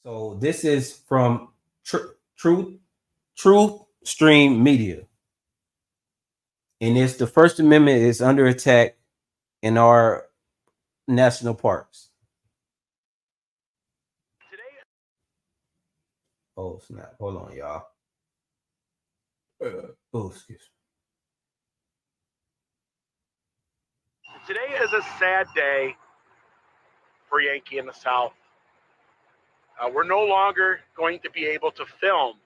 So this is from Truth Stream Media, and it's the First Amendment is under attack in our national parks. Oh snap! Hold on, y'all. Excuse me. Today is a sad day for Yankee in the South. We're no longer going to be able to film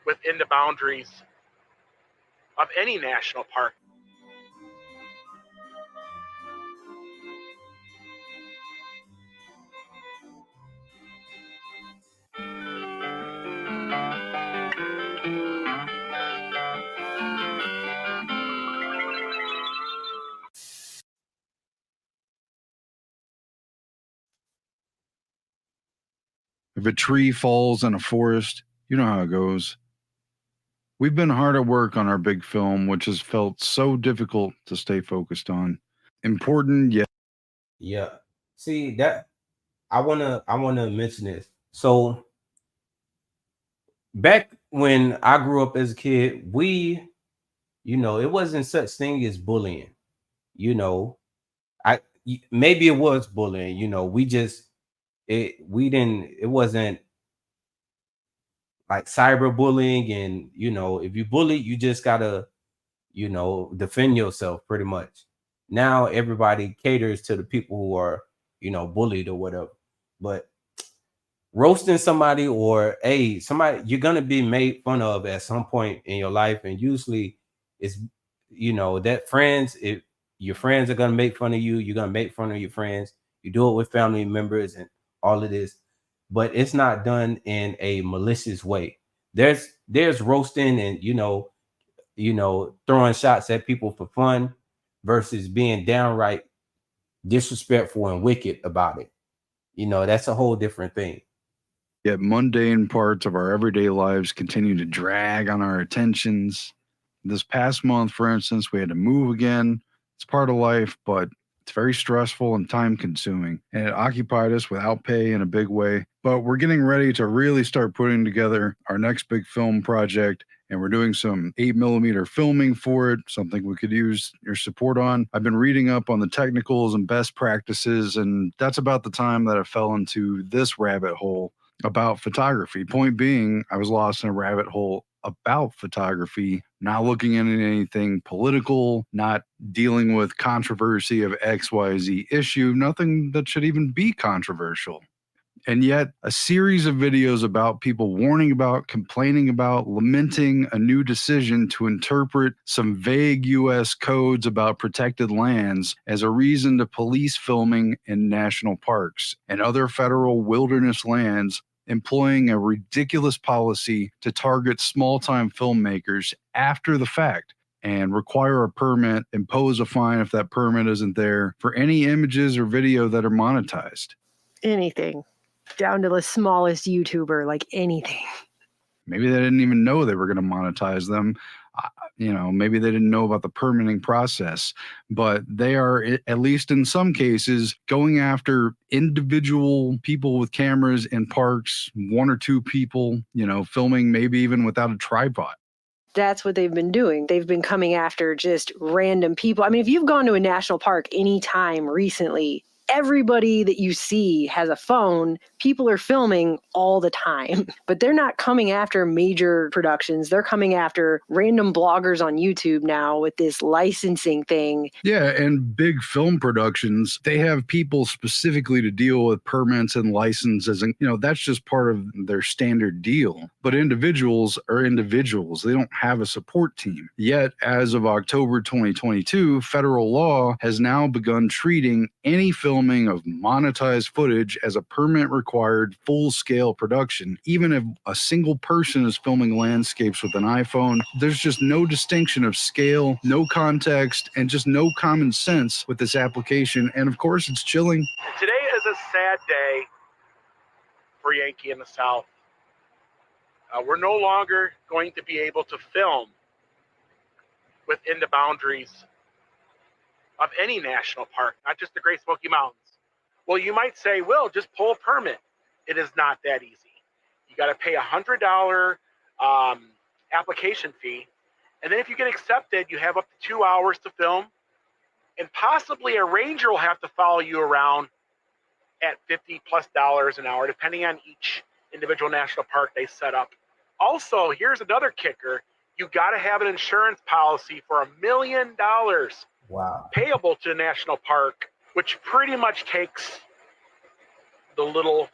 within the boundaries of any national park. If a tree falls in a forest, you know how it goes. We've been hard at work on our big film, which has felt so difficult to stay focused on. Important, yet. Yeah. See that I wanna mention this. So back when I grew up as a kid, it wasn't such thing as bullying. You know, maybe it was bullying. It wasn't like cyberbullying, and if you bully, you just gotta defend yourself pretty much. Now everybody caters to the people who are bullied or whatever. But roasting somebody or somebody, you're gonna be made fun of at some point in your life, and usually it's that friends, if your friends are gonna make fun of you, you're gonna make fun of your friends. You do it with family members and all of this, but it's not done in a malicious way. There's roasting and throwing shots at people for fun versus being downright disrespectful and wicked about it. That's a whole different thing. Yet mundane parts of our everyday lives continue to drag on our attentions. This past month, for instance, we had to move again. It's part of life, but it's very stressful and time consuming, and it occupied us without pay in a big way. But we're getting ready to really start putting together our next big film project, and we're doing some 8mm filming for it, something we could use your support on. I've been reading up on the technicals and best practices, and that's about the time that I fell into this rabbit hole about photography. Point being, I was lost in a rabbit hole about photography, not looking into anything political, not dealing with controversy of XYZ issue, nothing that should even be controversial. And yet, a series of videos about people warning about, complaining about, lamenting a new decision to interpret some vague US codes about protected lands as a reason to police filming in national parks and other federal wilderness lands, employing a ridiculous policy to target small-time filmmakers after the fact and require a permit, impose a fine if that permit isn't there, for any images or video that are monetized. Anything. Down to the smallest YouTuber, like anything. Maybe they didn't even know they were going to monetize them. Maybe they didn't know about the permitting process, but they are, at least in some cases, going after individual people with cameras in parks, one or two people, filming maybe even without a tripod. That's what they've been doing. They've been coming after just random people. I mean, if you've gone to a national park anytime recently, everybody that you see has a phone. People are filming all the time, but they're not coming after major productions. They're coming after random bloggers on YouTube now with this licensing thing. Yeah, and big film productions, they have people specifically to deal with permits and licenses, and that's just part of their standard deal. But individuals are individuals. They don't have a support team. Yet, as of October 2022, federal law has now begun treating any filming of monetized footage as a permit-required full-scale production. Even if a single person is filming landscapes with an iPhone, there's just no distinction of scale, no context, and just no common sense with this application. And of course, it's chilling. Today is a sad day for Yankee in the South. We're no longer going to be able to film within the boundaries of any national park, not just the Great Smoky Mountains. Well, you might say, Will, just pull a permit. It is not that easy. You got to pay $100 application fee, and then if you get accepted, you have up to 2 hours to film, and possibly a ranger will have to follow you around at $50+ an hour, depending on each individual national park they set up. Also, here's another kicker. You got to have an insurance policy for $1 million Wow. payable to the national park, which pretty much takes the little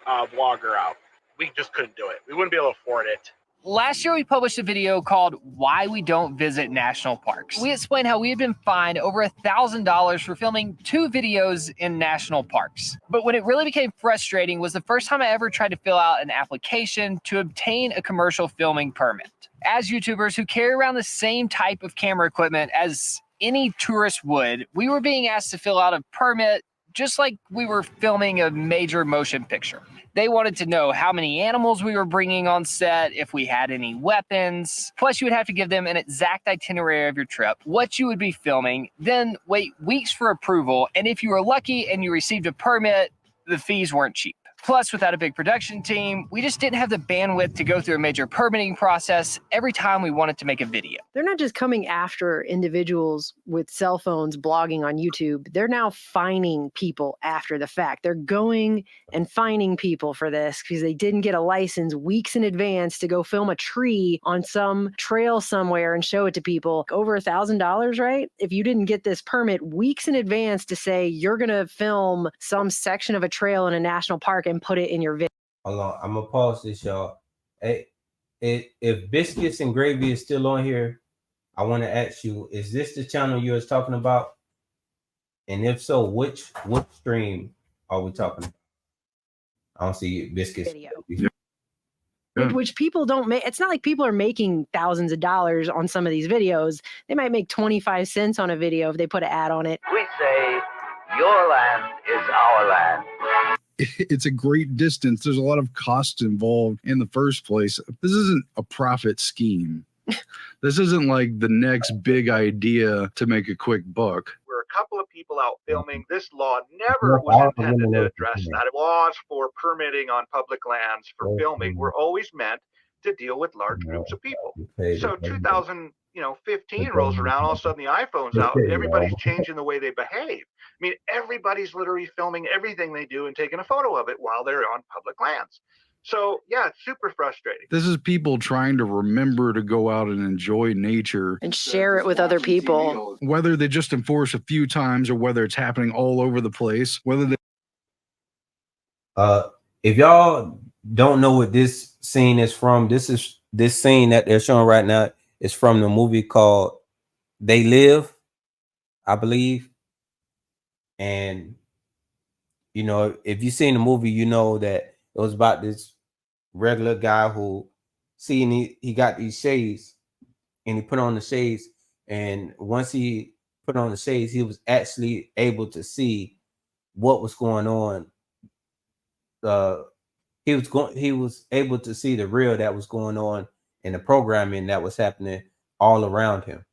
vlogger out. We just couldn't do it. We wouldn't be able to afford it. Last year, we published a video called Why We Don't Visit National Parks. We explained how we had been fined over $1,000 for filming 2 videos in national parks. But when it really became frustrating was the first time I ever tried to fill out an application to obtain a commercial filming permit. As YouTubers who carry around the same type of camera equipment as any tourist would, we were being asked to fill out a permit just like we were filming a major motion picture. They wanted to know how many animals we were bringing on set, if we had any weapons. Plus, you would have to give them an exact itinerary of your trip, what you would be filming, then wait weeks for approval. And if you were lucky and you received a permit, the fees weren't cheap. Plus, without a big production team, we just didn't have the bandwidth to go through a major permitting process every time we wanted to make a video. They're not just coming after individuals with cell phones blogging on YouTube. They're now fining people after the fact. They're going and fining people for this because they didn't get a license weeks in advance to go film a tree on some trail somewhere and show it to people. Over $1,000, right? If you didn't get this permit weeks in advance to say you're going to film some section of a trail in a national park and put it in your video. Hold on, I'm gonna pause this, y'all. Hey, if Biscuits and Gravy is still on here, I want to ask you: is this the channel you was talking about? And if so, which stream are we talking about? I don't see Biscuits. Video. Which people don't make. It's not like people are making thousands of dollars on some of these videos. They might make 25 cents on a video if they put an ad on it. We say, your land is our land. It's a great distance. There's a lot of costs involved in the first place. This isn't a profit scheme. This isn't like the next big idea to make a quick buck. We're a couple of people out filming. This law never was intended to address that. Laws for permitting on public lands for filming were always meant to deal with large groups of people. So 2015 rolls around, all of a sudden the iPhone's out, everybody's changing the way they behave. I mean, everybody's literally filming everything they do and taking a photo of it while they're on public lands. So yeah, it's super frustrating. This is people trying to remember to go out and enjoy nature and share it with other people. Whether they just enforce a few times or whether it's happening all over the place, whether they if y'all don't know what this scene is from, this scene that they're showing right now is from the movie called They Live, I believe. And you know, if you've seen the movie, you know that it was about this regular guy who he got these shades and he put on the shades, and once he put on the shades, he was actually able to see what was going on. He was able to see the real that was going on and the programming that was happening all around him.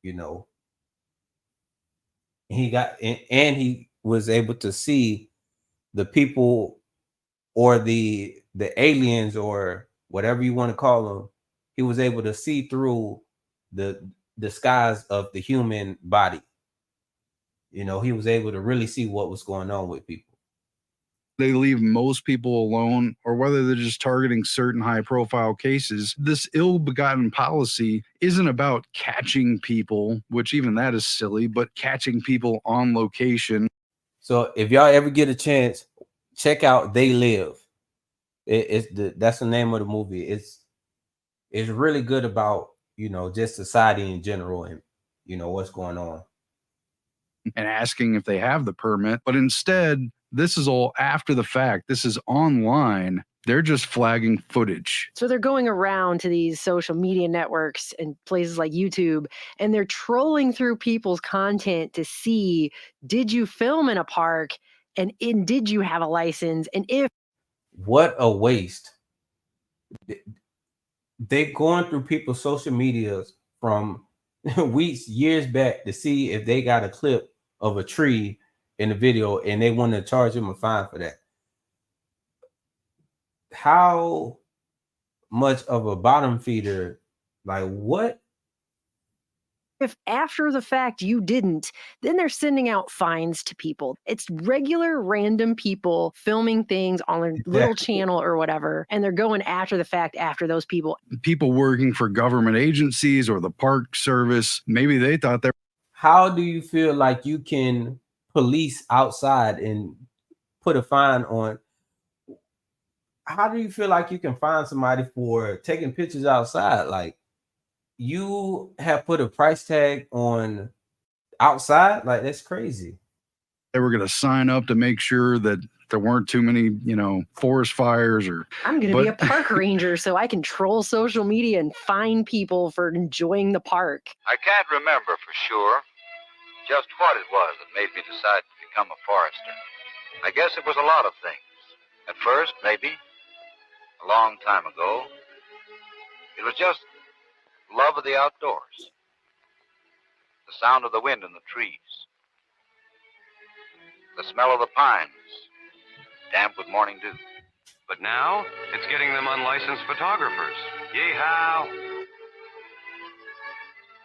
You know, he was able to see the people or the aliens or whatever you want to call them. He was able to see through the disguise of the human body. You know, he was able to really see what was going on with people. They leave most people alone, or whether they're just targeting certain high-profile cases. This ill-begotten policy isn't about catching people, which even that is silly, but catching people on location. So if y'all ever get a chance, check out They Live. That's the name of the movie. It's really good about, you know, just society in general and, you know, what's going on. And asking if they have the permit, but instead, this is all after the fact. This is online. They're just flagging footage. So they're going around to these social media networks and places like YouTube, and they're trolling through people's content to see, did you film in a park? And did you have a license? And if... What a waste. They're going through people's social medias from weeks, years back to see if they got a clip of a tree in the video, and they want to charge them a fine for that. how much of a bottom feeder, like what? If after the fact you didn't, then they're sending out fines to people. It's regular random people filming things on a little channel or whatever, and they're going after the fact after those people. People working for government agencies or the park service, maybe they thought they. How do you feel like you can police outside and put a fine on? How do you feel like you can find somebody for taking pictures outside? Like, you have put a price tag on outside? Like, that's crazy. They were going to sign up to make sure that there weren't too many, forest fires or. I'm going to be a park ranger so I can troll social media and fine people for enjoying the park. I can't remember for sure just what it was that made me decide to become a forester. I guess it was a lot of things. At first, maybe, a long time ago, it was just love of the outdoors, the sound of the wind in the trees, the smell of the pines, damp with morning dew. But now, it's getting them unlicensed photographers. Yeehaw!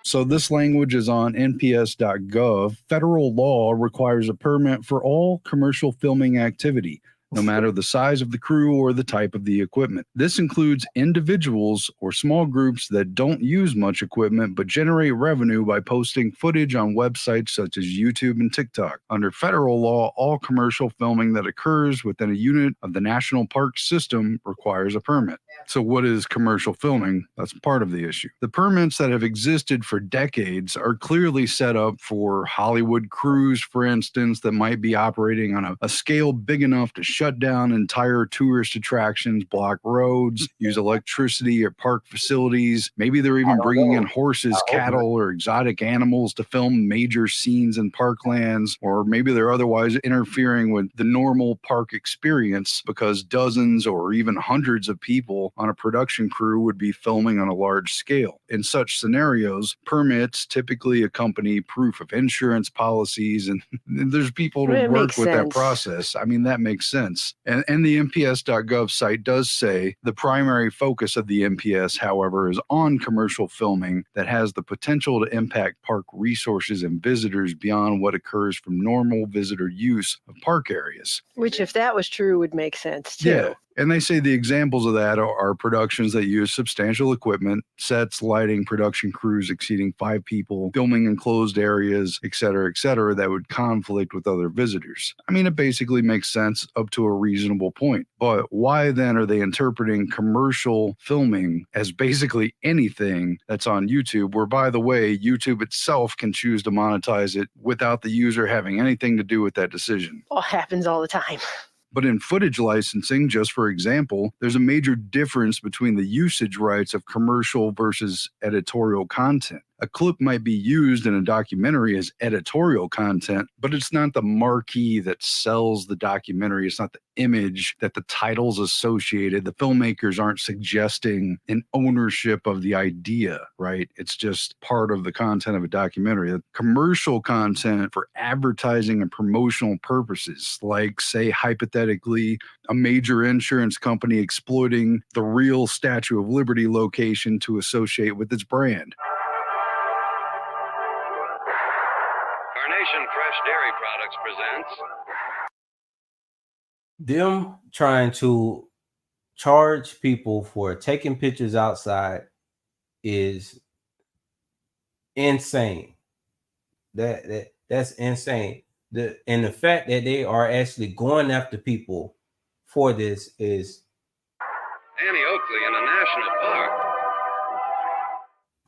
So this language is on nps.gov. Federal law requires a permit for all commercial filming activity, no matter the size of the crew or the type of the equipment. This includes individuals or small groups that don't use much equipment but generate revenue by posting footage on websites such as YouTube and TikTok. Under federal law, all commercial filming that occurs within a unit of the national park system requires a permit. So what is commercial filming? That's part of the issue. The permits that have existed for decades are clearly set up for Hollywood crews, for instance, that might be operating on a scale big enough to shut down entire tourist attractions, block roads, use electricity at park facilities. Maybe they're even bringing in horses, cattle, or exotic animals to film major scenes in parklands, or maybe they're otherwise interfering with the normal park experience because dozens or even hundreds of people on a production crew would be filming on a large scale. In such scenarios, permits typically accompany proof of insurance policies, and there's people to work with that process. I mean, that makes sense. And the NPS.gov site does say the primary focus of the NPS, however, is on commercial filming that has the potential to impact park resources and visitors beyond what occurs from normal visitor use of park areas. Which, if that was true, would make sense too. Yeah. And they say the examples of that are productions that use substantial equipment, sets, lighting, production crews exceeding 5 people, filming in closed areas, et cetera, that would conflict with other visitors. I mean, it basically makes sense up to a reasonable point. But why then are they interpreting commercial filming as basically anything that's on YouTube, where, by the way, YouTube itself can choose to monetize it without the user having anything to do with that decision? All happens all the time. But in footage licensing, just for example, there's a major difference between the usage rights of commercial versus editorial content. A clip might be used in a documentary as editorial content, but it's not the marquee that sells the documentary. It's not the image that the title's associated. The filmmakers aren't suggesting an ownership of the idea, right? It's just part of the content of a documentary. The commercial content for advertising and promotional purposes, like, say, hypothetically, a major insurance company exploiting the real Statue of Liberty location to associate with its brand. Fresh Dairy Products presents them trying to charge people for taking pictures outside is insane. That's insane. And the fact that they are actually going after people for this is Annie Oakley in a national park.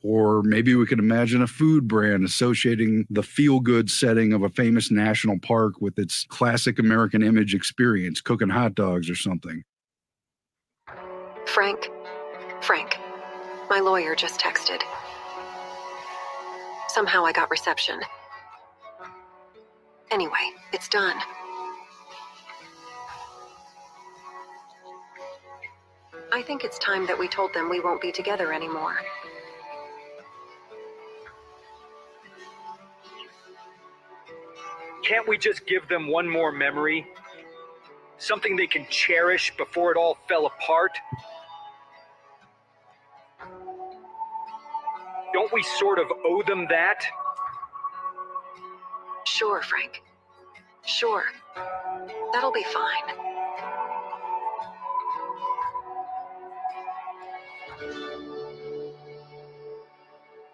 Or maybe we could imagine a food brand associating the feel-good setting of a famous national park with its classic American image experience, cooking hot dogs or something. Frank, my lawyer just texted. Somehow I got reception. Anyway, it's done. I think it's time that we told them we won't be together anymore. Can't we just give them one more memory? Something they can cherish before it all fell apart? Don't we sort of owe them that? Sure, Frank. Sure. That'll be fine.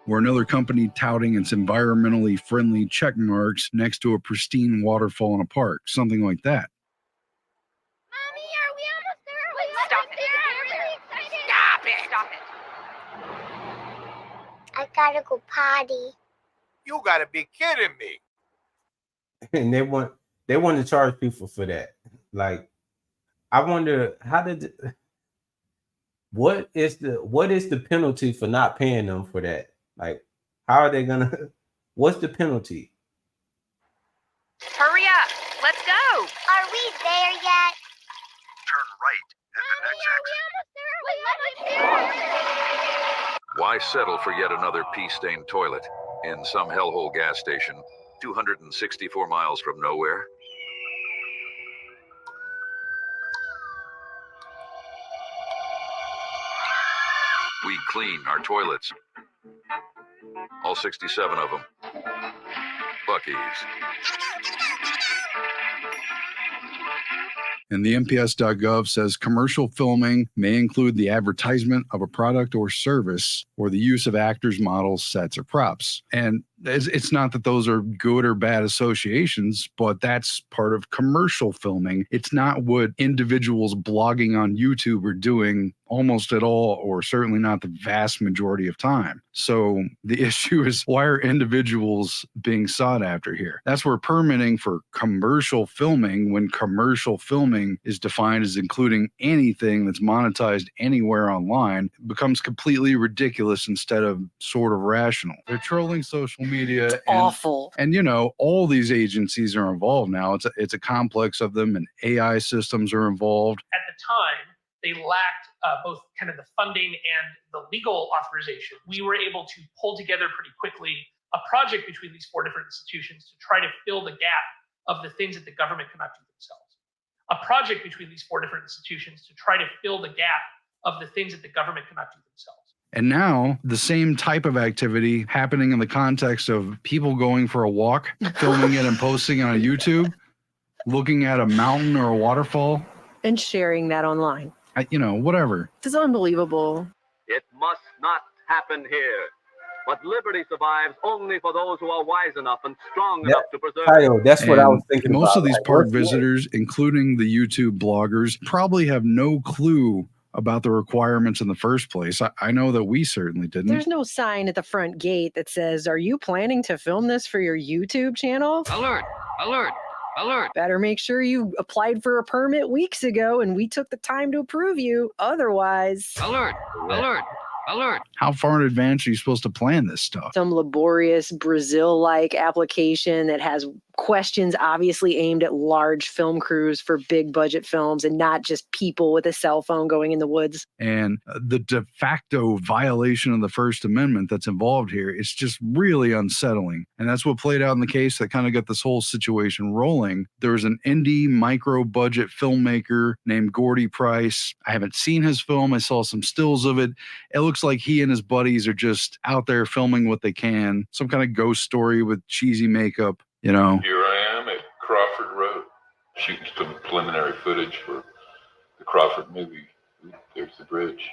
Or another company touting its environmentally friendly check marks next to a pristine waterfall in a park, something like that. Mommy, are we almost there? Stop it. I'm really excited. Stop it. I gotta go potty. You gotta be kidding me. And they want to charge people for that. Like, I wonder what is the penalty for not paying them for that? Like, how are they gonna? What's the penalty? Hurry up! Let's go! Are we there yet? Turn right at the next exit. Why settle for yet another pea-stained toilet in some hellhole gas station 264 miles from nowhere? We clean our toilets. All 67 of them. Buc-ee's. And the MPS.gov says commercial filming may include the advertisement of a product or service or the use of actors, models, sets, or props. And it's not that those are good or bad associations, but that's part of commercial filming. It's not what individuals blogging on YouTube are doing almost at all, or certainly not the vast majority of time. So the issue is, why are individuals being sought after here? That's where permitting for commercial filming, when commercial filming is defined as including anything that's monetized anywhere online, becomes completely ridiculous instead of sort of rational. They're trolling social media. It's awful. And, you know, all these agencies are involved now. It's a complex of them, and AI systems are involved. At the time, they lacked both kind of the funding and the legal authorization. We were able to pull together pretty quickly a project between these four different institutions to try to fill the gap of the things that the government cannot do themselves. A project between these four different institutions to try to fill the gap of the things that the government cannot do themselves. And now the same type of activity happening in the context of people going for a walk, filming it and posting it on YouTube, looking at a mountain or a waterfall. And sharing that online. Whatever. This is unbelievable. It must not happen here. But liberty survives only for those who are wise enough and strong enough to preserve it. That's what I was thinking about. Most of these park visitors, including the YouTube bloggers, probably have no clue about the requirements in the first place. I know that we certainly didn't. There's no sign at the front gate that says, "Are you planning to film this for your YouTube channel?" Alert! Alert! Alert! Better make sure you applied for a permit weeks ago and we took the time to approve you. Otherwise... Alert! Alert! Alert! How far in advance are you supposed to plan this stuff? Some laborious Brazil-like application that has questions obviously aimed at large film crews for big budget films and not just people with a cell phone going in the woods. And the de facto violation of the First Amendment that's involved here is just really unsettling. And that's what played out in the case that kind of got this whole situation rolling. There was an indie micro budget filmmaker named Gordy Price. I haven't seen his film. I saw some stills of it. It looks like he and his buddies are just out there filming what they can. Some kind of ghost story with cheesy makeup. Here I am at Crawford Road, shooting some preliminary footage for the Crawford movie. There's the bridge.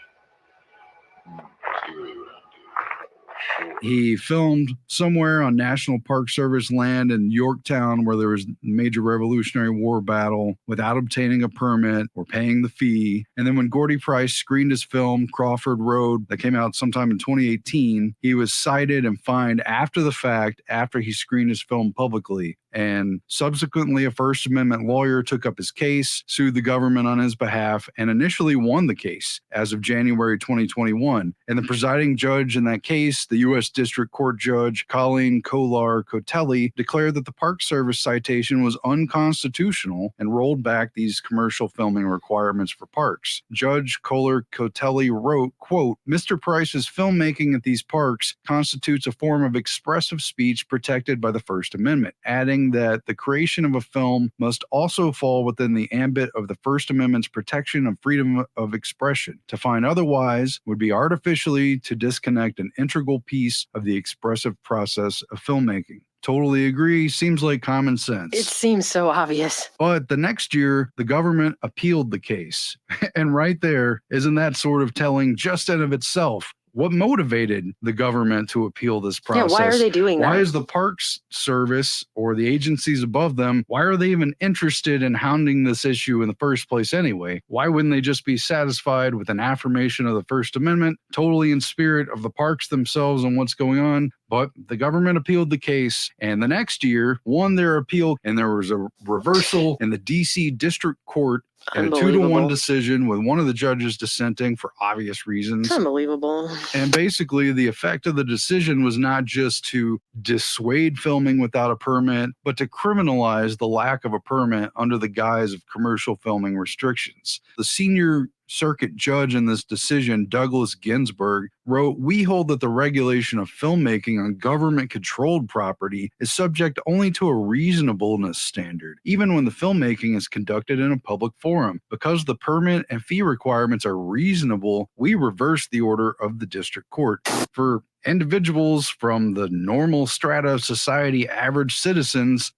He filmed somewhere on National Park Service land in Yorktown where there was a major Revolutionary War battle without obtaining a permit or paying the fee. And then when Gordy Price screened his film, Crawford Road, that came out sometime in 2018, he was cited and fined after the fact, after he screened his film publicly. And subsequently, a First Amendment lawyer took up his case, sued the government on his behalf, and initially won the case as of January 2021. And the presiding judge in that case, the U.S. District Court Judge Colleen Kolar-Cotelli, declared that the Park Service citation was unconstitutional and rolled back these commercial filming requirements for parks. Judge Kolar-Cotelli wrote, quote, "Mr. Price's filmmaking at these parks constitutes a form of expressive speech protected by the First Amendment," adding saying that the creation of a film must also fall within the ambit of the First Amendment's protection of freedom of expression. To find otherwise would be artificially to disconnect an integral piece of the expressive process of filmmaking. Totally agree. Seems like common sense. It seems so obvious. But the next year, the government appealed the case. And right there, isn't that sort of telling just in of itself what motivated the government to appeal this process? Yeah, why are they doing that? Why is the Parks Service or the agencies above them, why are they even interested in hounding this issue in the first place anyway? Why wouldn't they just be satisfied with an affirmation of the First Amendment, totally in spirit of the parks themselves and what's going on? But the government appealed the case, and the next year won their appeal, and there was a reversal in the D.C. District Court and a 2-1 decision with one of the judges dissenting for obvious reasons. It's unbelievable. And basically, the effect of the decision was not just to dissuade filming without a permit, but to criminalize the lack of a permit under the guise of commercial filming restrictions. The senior circuit judge in this decision, Douglas Ginsburg, wrote, "We hold that the regulation of filmmaking on government-controlled property is subject only to a reasonableness standard, even when the filmmaking is conducted in a public forum. Because the permit and fee requirements are reasonable, we reverse the order of the district court." For individuals from the normal strata of society, average citizens,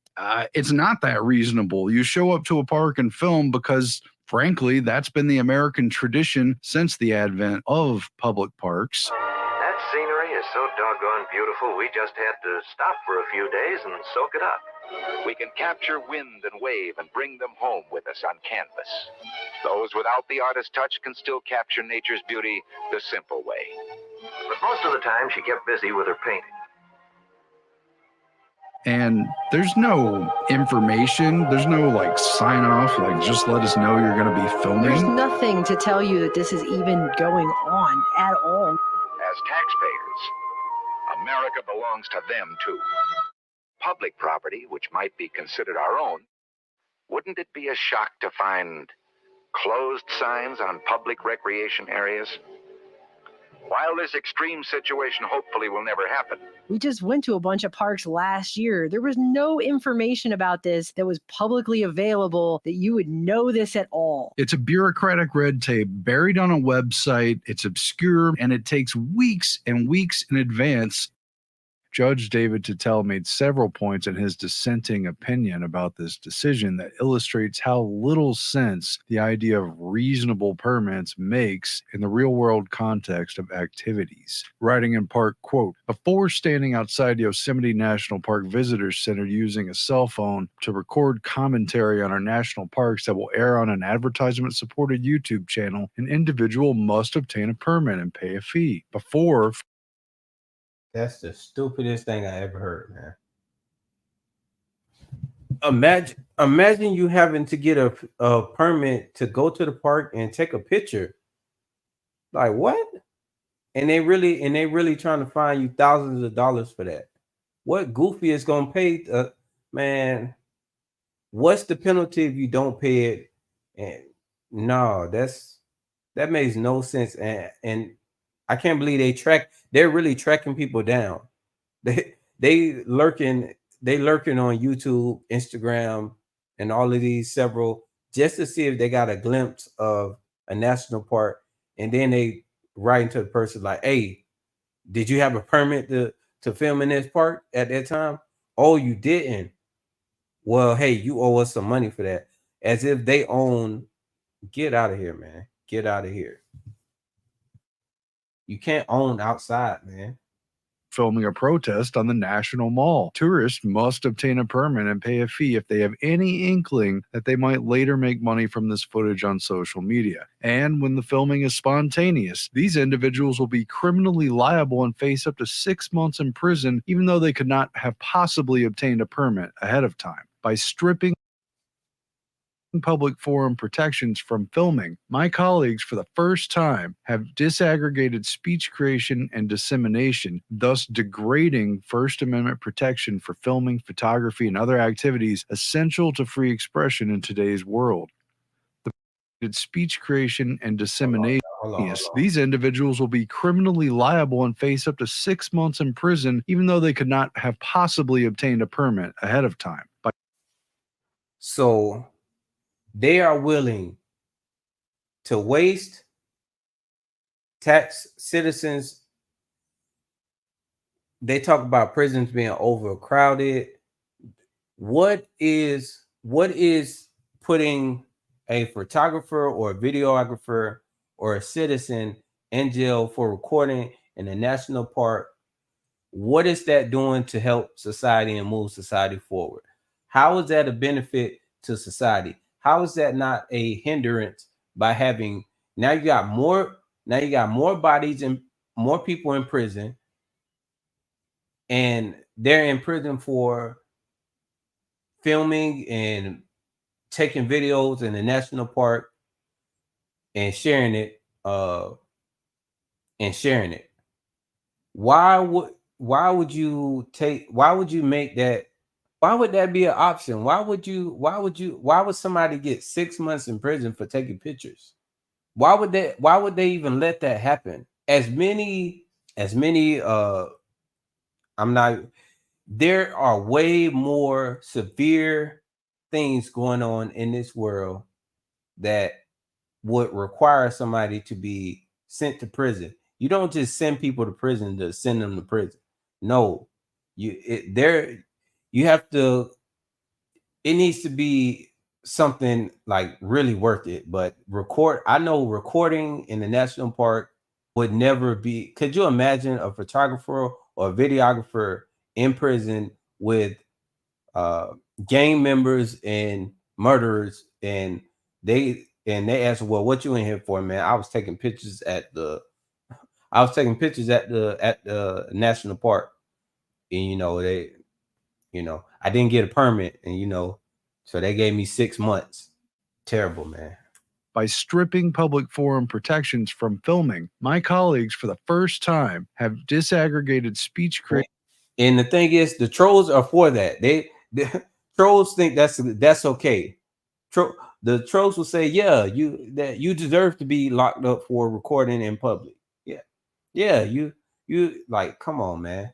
it's not that reasonable. You show up to a park and film because frankly, that's been the American tradition since the advent of public parks. That scenery is so doggone beautiful, we just had to stop for a few days and soak it up. We can capture wind and wave and bring them home with us on canvas. Those without the artist's touch can still capture nature's beauty the simple way. But most of the time, she kept busy with her painting. And there's no information, there's no like sign off, like just let us know you're going to be filming. There's nothing to tell you that this is even going on at all. As taxpayers, America belongs to them too. Public property, which might be considered our own, wouldn't it be a shock to find closed signs on public recreation areas? While this extreme situation hopefully will never happen. We just went to a bunch of parks last year. There was no information about this that was publicly available that you would know this at all. It's a bureaucratic red tape buried on a website. It's obscure, and it takes weeks and weeks in advance. Judge David Tittel made several points in his dissenting opinion about this decision that illustrates how little sense the idea of reasonable permits makes in the real-world context of activities. Writing in part, quote, "Before standing outside Yosemite National Park Visitor Center using a cell phone to record commentary on our national parks that will air on an advertisement-supported YouTube channel, an individual must obtain a permit and pay a fee. Before..." That's the stupidest thing I ever heard, man. Imagine you having to get a permit to go to the park and take a picture. Like what? And they really trying to fine you thousands of dollars for that. What goofy is gonna pay? Man, what's the penalty if you don't pay it? And no, that makes no sense. And I can't believe they're really tracking people down. They lurking on YouTube, Instagram, and all of these several just to see if they got a glimpse of a national park, and then they write into the person like, "Hey, did you have a permit to film in this park at that time? Oh, you didn't. Well, hey, you owe us some money for that." As if they own. Get out of here, man. Get out of here. You can't own outside, man. Filming a protest on the National Mall. Tourists must obtain a permit and pay a fee if they have any inkling that they might later make money from this footage on social media. And when the filming is spontaneous, these individuals will be criminally liable and face up to 6 months in prison, even though they could not have possibly obtained a permit ahead of time. By stripping public forum protections from filming, my colleagues for the first time have disaggregated speech creation and dissemination, thus degrading First Amendment protection for filming, photography, and other activities essential to free expression in today's world. The speech creation and dissemination, these individuals will be criminally liable and face up to 6 months in prison, even though they could not have possibly obtained a permit ahead of time. So they are willing to waste tax citizens. They talk about prisons being overcrowded. What is putting a photographer or a videographer or a citizen in jail for recording in a national park? What is that doing to help society and move society forward? How is that a benefit to society? How is that not a hindrance by having now you got more bodies and more people in prison, and they're in prison for filming and taking videos in the national park and sharing it why would you make that, why would that be an option? Why would somebody get 6 months in prison for taking pictures? Why would they even let that happen? As many I'm not there are way more severe things going on in this world that would require somebody to be sent to prison. You don't just send people to prison to send them to prison. No, you have to. It needs to be something like really worth it. But I know recording in the national park would never be. Could you imagine a photographer or a videographer in prison with gang members and murderers, and they asked, well, what you in here for, man? I was taking pictures at the national park, and I didn't get a permit, and so they gave me 6 months. Terrible, man. By stripping public forum protections from filming, my colleagues for the first time have disaggregated speech creation. And the thing is, the trolls are for that. The trolls think that's okay. The trolls will say, yeah, you deserve to be locked up for recording in public. Yeah, you like, come on, man.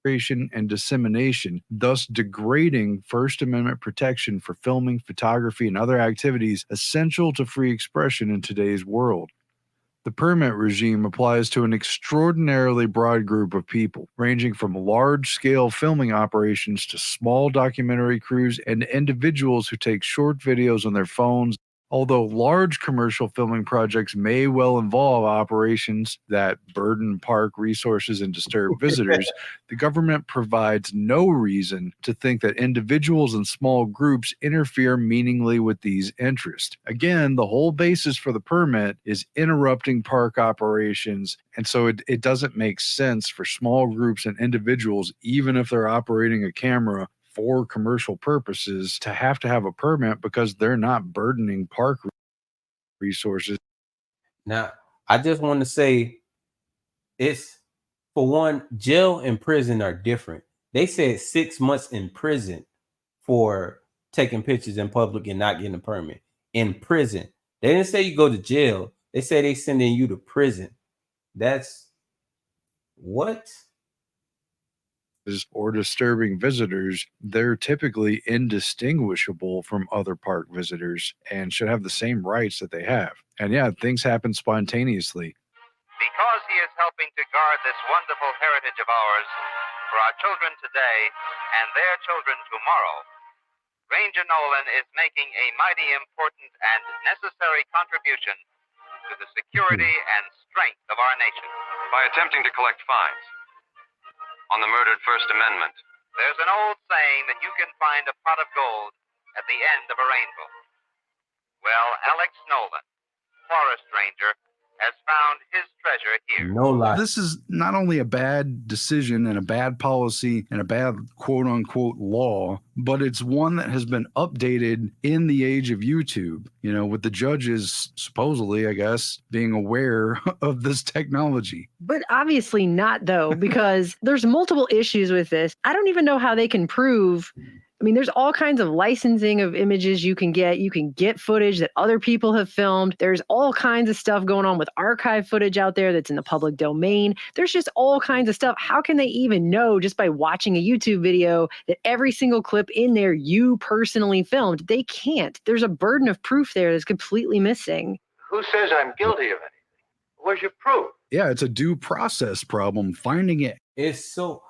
And dissemination, thus degrading First Amendment protection for filming, photography, and other activities essential to free expression in today's world. The permit regime applies to an extraordinarily broad group of people, ranging from large-scale filming operations to small documentary crews and individuals who take short videos on their phones. Although large commercial filming projects may well involve operations that burden park resources and disturb visitors, the government provides no reason to think that individuals and small groups interfere meaningfully with these interests. Again, the whole basis for the permit is interrupting park operations, and so it doesn't make sense for small groups and individuals, even if they're operating a camera for commercial purposes, to have a permit because they're not burdening park resources. Now, I just want to say, it's, for one, jail and prison are different. They said 6 months in prison for taking pictures in public and not getting a permit. In prison. They didn't say you go to jail. They say they sending you to prison. That's what? Or disturbing visitors, they're typically indistinguishable from other park visitors and should have the same rights that they have. And yeah, things happen spontaneously. Because he is helping to guard this wonderful heritage of ours for our children today and their children tomorrow, Ranger Nolan is making a mighty important and necessary contribution to the security and strength of our nation. By attempting to collect fines on the murdered First Amendment. There's an old saying that you can find a pot of gold at the end of a rainbow. Well, Alex Nolan, forest ranger, has found his treasure here. No lie. This is not only a bad decision and a bad policy and a bad quote-unquote law, but it's one that has been updated in the age of YouTube, with the judges supposedly, I guess, being aware of this technology. But obviously not, though, because there's multiple issues with this. I don't even know how they can prove I mean, there's all kinds of licensing of images you can get. You can get footage that other people have filmed. There's all kinds of stuff going on with archive footage out there that's in the public domain. There's just all kinds of stuff. How can they even know just by watching a YouTube video that every single clip in there you personally filmed? They can't. There's a burden of proof there that's completely missing. Who says I'm guilty of anything? Where's your proof? Yeah, it's a due process problem finding it. It's so,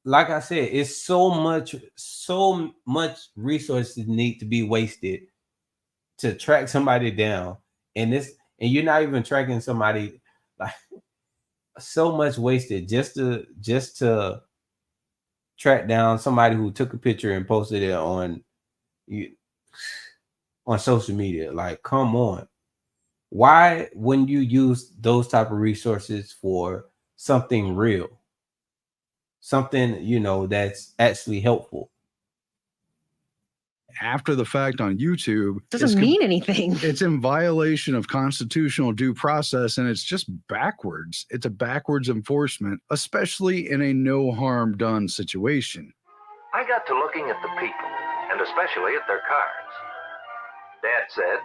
like I said, it's so much resources need to be wasted to track somebody down, and you're not even tracking somebody, like, so much wasted just to track down somebody who took a picture and posted it on social media. Like, come on. Why wouldn't you use those type of resources for something real? Something, that's actually helpful. After the fact on YouTube doesn't mean anything. It's in violation of constitutional due process, and it's just backwards. It's a backwards enforcement, especially in a no harm done situation. I got to looking at the people, and especially at their cars. Dad said,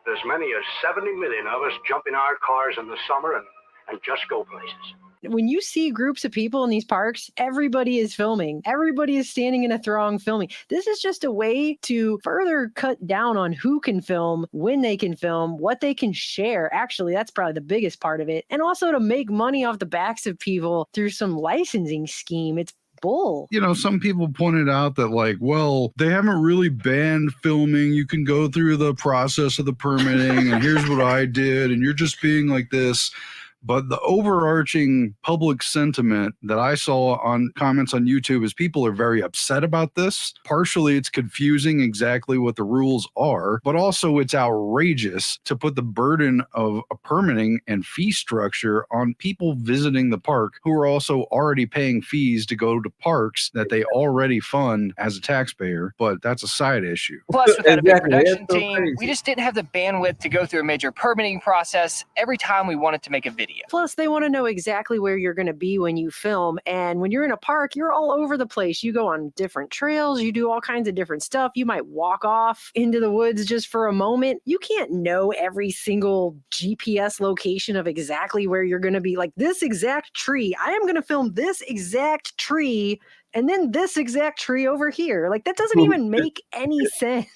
There's many as 70 million of us jump in our cars in the summer and just go places. When you see groups of people in these parks, everybody is filming. Everybody is standing in a throng filming. This is just a way to further cut down on who can film, when they can film, what they can share. Actually, that's probably the biggest part of it. And also to make money off the backs of people through some licensing scheme. It's bull. Some people pointed out that, like, well, they haven't really banned filming. You can go through the process of the permitting, and here's what I did, and you're just being like this. But the overarching public sentiment that I saw on comments on YouTube is people are very upset about this. Partially, it's confusing exactly what the rules are, but also it's outrageous to put the burden of a permitting and fee structure on people visiting the park who are also already paying fees to go to parks that they already fund as a taxpayer. But that's a side issue. Plus, without a big production team, we just didn't have the bandwidth to go through a major permitting process every time we wanted to make a video. Plus, they want to know exactly where you're going to be when you film. And when you're in a park, you're all over the place. You go on different trails. You do all kinds of different stuff. You might walk off into the woods just for a moment. You can't know every single GPS location of exactly where you're going to be. Like, this exact tree, I am going to film this exact tree and then this exact tree over here. Like, that doesn't even make any sense.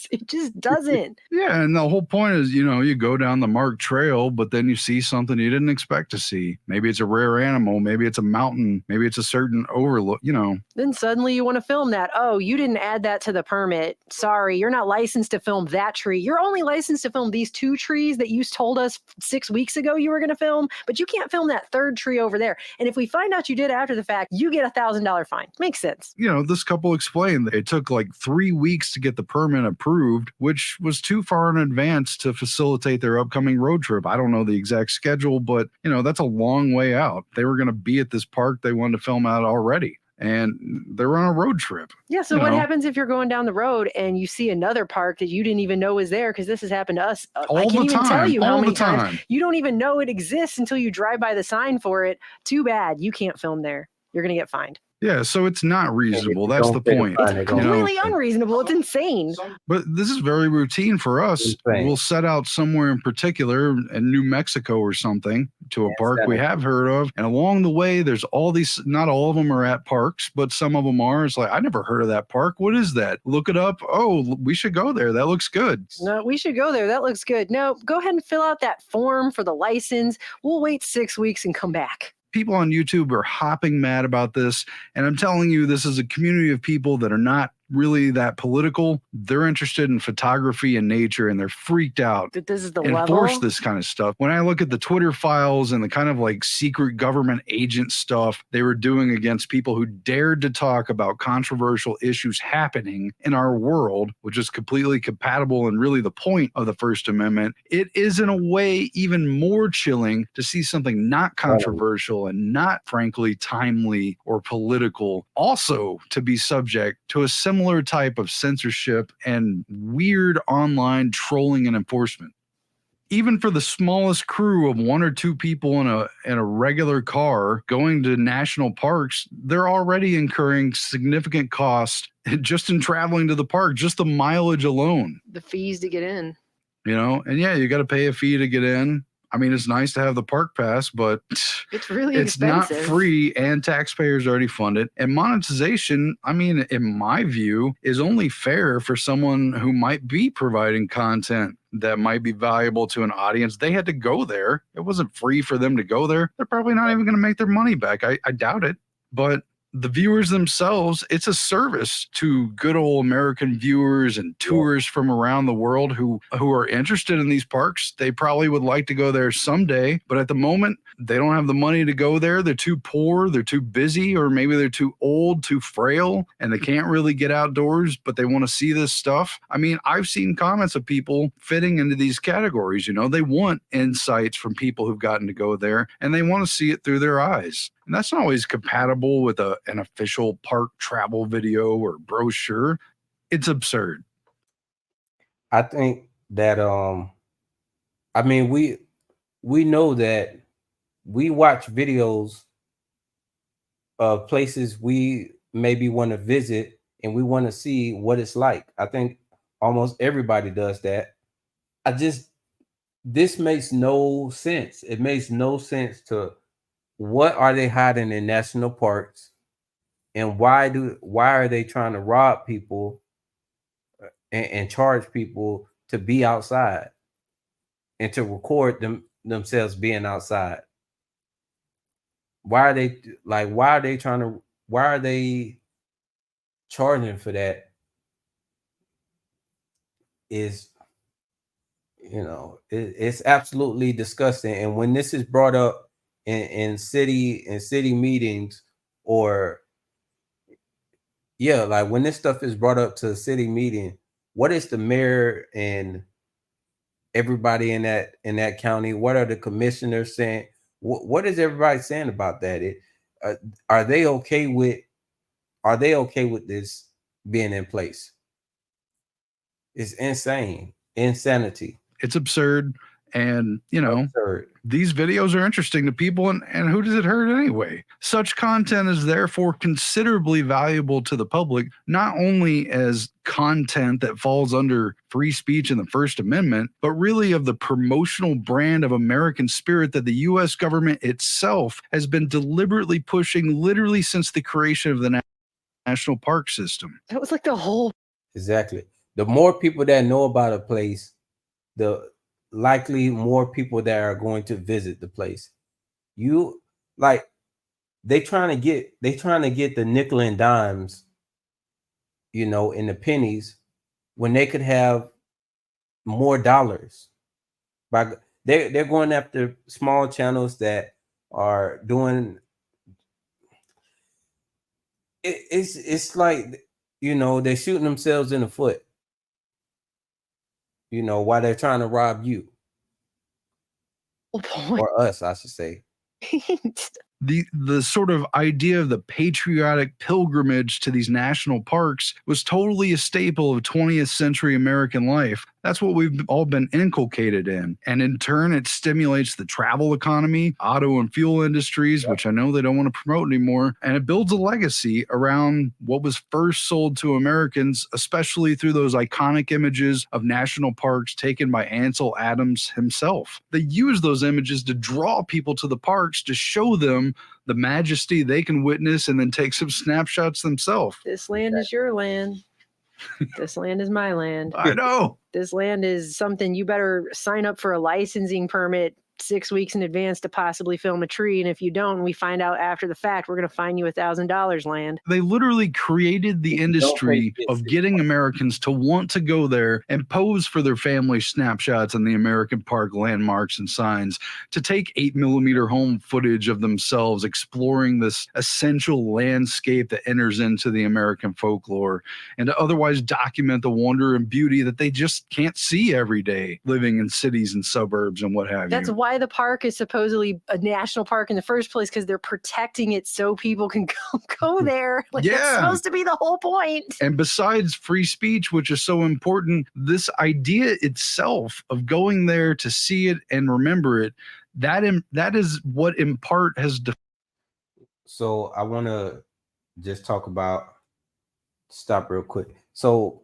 It just doesn't. Yeah, and the whole point is, you go down the marked trail, but then you see something you didn't expect to see. Maybe it's a rare animal, maybe it's a mountain, maybe it's a certain overlook, Then suddenly you want to film that. Oh, you didn't add that to the permit. Sorry, you're not licensed to film that tree. You're only licensed to film these 2 trees that you told us 6 weeks ago you were going to film, but you can't film that 3rd tree over there. And if we find out you did after the fact, you get $1,000 fine. Makes sense. This couple explained that it took like 3 weeks to get the permit approved, which was too far in advance to facilitate their upcoming road trip. I don't know the exact schedule, but that's a long way out. They were going to be at this park they wanted to film out already, and they were on a road trip. Yeah, so what happens if you're going down the road and you see another park that you didn't even know was there? Because this has happened to us. I can't even tell you how many times. You don't even know it exists until you drive by the sign for it. Too bad. You can't film there. You're going to get fined. Yeah, so it's not reasonable. That's the point. It's completely unreasonable. It's insane. But this is very routine for us. We'll set out somewhere in particular in New Mexico or something to a park we have heard of. And along the way, there's all these, not all of them are at parks, but some of them are. It's like, I never heard of that park. What is that? Look it up. Oh, we should go there. That looks good. No, we should go there. That looks good. No, go ahead and fill out that form for the license. We'll wait 6 weeks and come back. People on YouTube are hopping mad about this. And I'm telling you, this is a community of people that are not really that political. They're interested in photography and nature, and they're freaked out. This is the enforce level? This kind of stuff. When I look at the Twitter files and the kind of like secret government agent stuff they were doing against people who dared to talk about controversial issues happening in our world, which is completely compatible and really the point of the First Amendment, it is in a way even more chilling to see something not controversial and not frankly timely or political also to be subject to a similar type of censorship and weird online trolling and enforcement. even for the smallest crew of 1 or 2 people in a regular car going to national parks, they're already incurring significant cost just in traveling to the park, just the mileage alone. The fees to get in. You know, and yeah, you got to pay a fee to get in. I mean, it's nice to have the park pass, but it's really it's not expensive. free, and taxpayers already fund it. And monetization, I mean, in my view, is only fair for someone who might be providing content that might be valuable to an audience. They had to go there. It wasn't free for them to go there. They're probably not even going to make their money back. I doubt it. But the viewers themselves, it's a service to good old American viewers and tourists from around the world who are interested in these parks. They probably would like to go there someday, but at the moment, they don't have the money to go there. They're too poor, they're too busy, or maybe they're too old, too frail, and they can't really get outdoors, but they want to see this stuff. I mean, I've seen comments of people fitting into these categories. You know, they want insights from people who've gotten to go there, and they want to see it through their eyes. And that's not always compatible with an official park travel video or brochure. It's absurd. I think that I mean we know that we watch videos of places we maybe want to visit and we want to see what it's like. I think almost everybody does that. This makes no sense. It makes no sense to what are they hiding in national parks, and why are they trying to rob people and charge people to be outside and to record themselves being outside? Why are they charging for that? Is, you know, it's absolutely disgusting. And when this is brought up in city meetings, or like when this stuff is brought up to a city meeting, what is the mayor and everybody in that county, what are the commissioners saying? What is everybody saying about that? Are they okay with this being in place? It's insanity. It's absurd. And, you know, these videos are interesting to people, and who does it hurt anyway? Such content is therefore considerably valuable to the public, not only as content that falls under free speech and the First Amendment, but really of the promotional brand of American spirit that the U.S. government itself has been deliberately pushing literally since the creation of the national park system. That was like the whole... Exactly. The more people that know about a place, the likely more people that are going to visit the place. They trying to get the nickel and dimes, you know, and the pennies, when they could have more dollars. They're going after small channels that are doing it's like, you know, they're shooting themselves in the foot, you know, while they're trying to rob you. Or us, I should say. The sort of idea of the patriotic pilgrimage to these national parks was totally a staple of 20th century American life. That's what we've all been inculcated in. And in turn, it stimulates the travel economy, auto and fuel industries, which I know they don't want to promote anymore. And it builds a legacy around what was first sold to Americans, especially through those iconic images of national parks taken by Ansel Adams himself. They use those images to draw people to the parks, to show them the majesty they can witness, and then take some snapshots themselves. This land is your land. This land is my land. I know. This land is something you better sign up for a licensing permit 6 weeks in advance to possibly film a tree. And if you don't, we find out after the fact, we're going to fine you $1,000 land. They literally created the industry of getting Americans to want to go there and pose for their family snapshots in the American park landmarks and signs, to take 8mm home footage of themselves exploring this essential landscape that enters into the American folklore, and to otherwise document the wonder and beauty that they just can't see every day living in cities and suburbs and what have you. That's why why the park is supposedly a national park in the first place, because they're protecting it so people can go there. Like, that's supposed to be the whole point. And besides free speech, which is so important, this idea itself of going there to see it and remember it, that is what in part has. So I want to just talk about. Stop real quick. So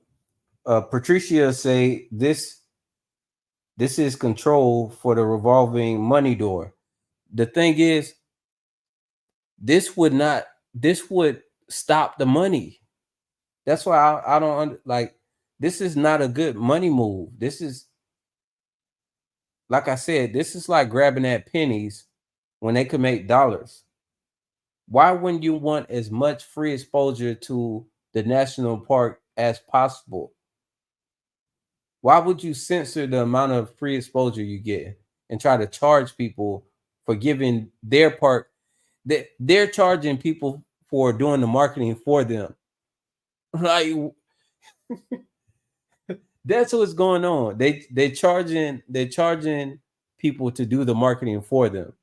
Patricia say this is control for the revolving money door. The thing is, this would stop the money. That's why I don't like, this is not a good money move. This is, like I said, this is like grabbing at pennies when they could make dollars. Why wouldn't you want as much free exposure to the national park as possible? Why would you censor the amount of free exposure you get and try to charge people for giving their part? They're charging people for doing the marketing for them. Like, that's what's going on. They're charging people to do the marketing for them,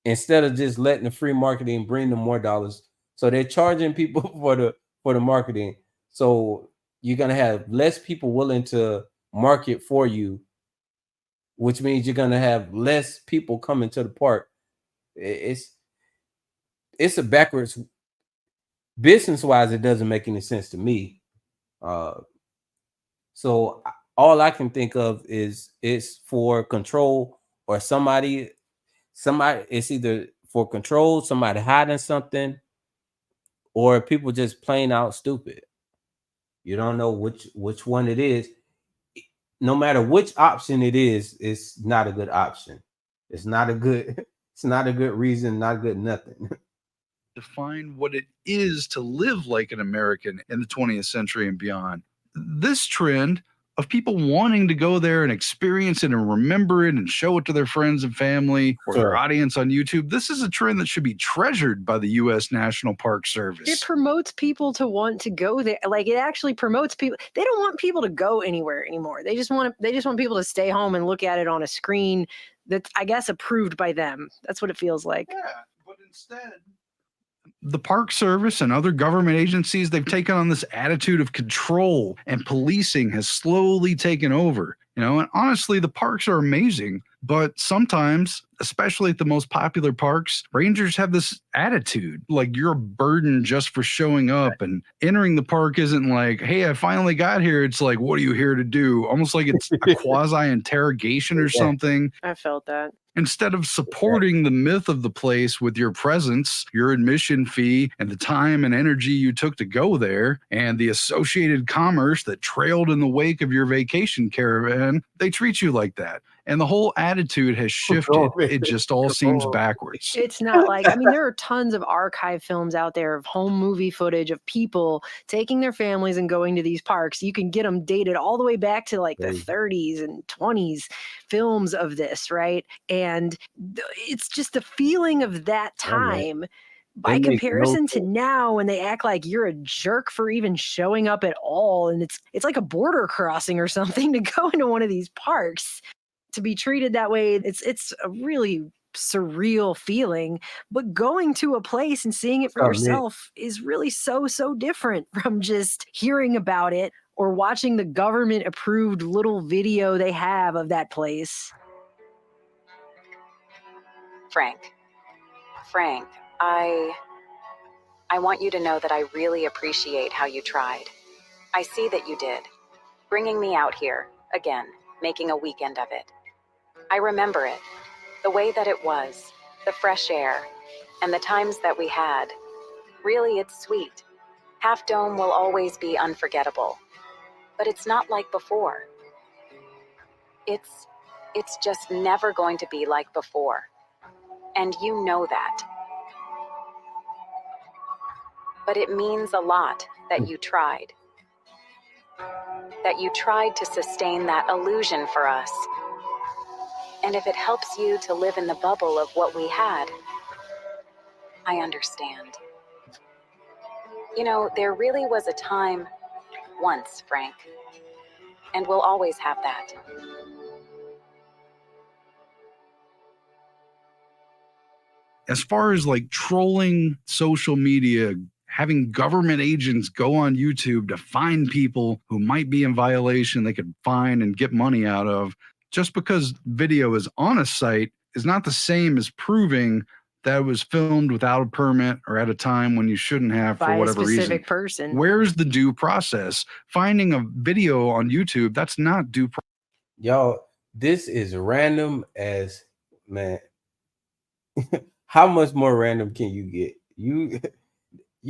instead of just letting the free marketing bring them more dollars. So they're charging people for the marketing. So you're gonna have less people willing to market for you, which means you're gonna have less people coming to the park. It's a backwards, business wise. It doesn't make any sense to me. So all I can think of is it's for control, or somebody. It's either for control, somebody hiding something, or people just plain out stupid. You don't know which one it is. No matter which option it is, it's not a good option. It's not a good it's not a good reason, not good nothing. Define what it is to live like an American in the 20th century and beyond. This trend of people wanting to go there and experience it and remember it and show it to their friends and family or their audience on YouTube, this is a trend that should be treasured by the U.S. National Park Service. It promotes people to want to go there. Like, it actually promotes people. They don't want people to go anywhere anymore. They just want people to stay home and look at it on a screen that's, I guess, approved by them. That's what it feels like. Yeah, but instead, the Park Service and other government agencies, they've taken on this attitude of control, and policing has slowly taken over. And honestly, the parks are amazing, but sometimes, especially at the most popular parks, rangers have this attitude like you're a burden just for showing up, and entering the park isn't like, hey, I finally got here. It's like, what are you here to do? Almost like it's a quasi-interrogation or something. I felt that. Instead of supporting the myth of the place with your presence, your admission fee, and the time and energy you took to go there, and the associated commerce that trailed in the wake of your vacation caravan, they treat you like that. And the whole attitude has shifted. It just all seems backwards. It's not like, I mean, there are tons of archive films out there of home movie footage of people taking their families and going to these parks. You can get them dated all the way back to like the 30s and 20s films of this, right? And it's just the feeling of that time. By comparison to now, when they act like you're a jerk for even showing up at all, and it's like a border crossing or something to go into one of these parks. To be treated that way, it's a really surreal feeling. But going to a place and seeing it for yourself is really so different from just hearing about it or watching the government approved little video they have of that place. Frank, I want you to know that I really appreciate how you tried. I see that you did. Bringing me out here, again, making a weekend of it. I remember it, the way that it was, the fresh air, and the times that we had. Really, it's sweet. Half Dome will always be unforgettable. But it's not like before. It's just never going to be like before. And you know that. But it means a lot that you tried. That you tried to sustain that illusion for us. And if it helps you to live in the bubble of what we had, I understand. There really was a time once, Frank. And we'll always have that. As far as like trolling social media, having government agents go on YouTube to find people who might be in violation they could find and get money out of, just because video is on a site is not the same as proving that it was filmed without a permit or at a time when you shouldn't have for whatever reason. By a specific person. Where's the due process? Finding a video on YouTube, that's not due process. Yo, this is random as, man. How much more random can you get? You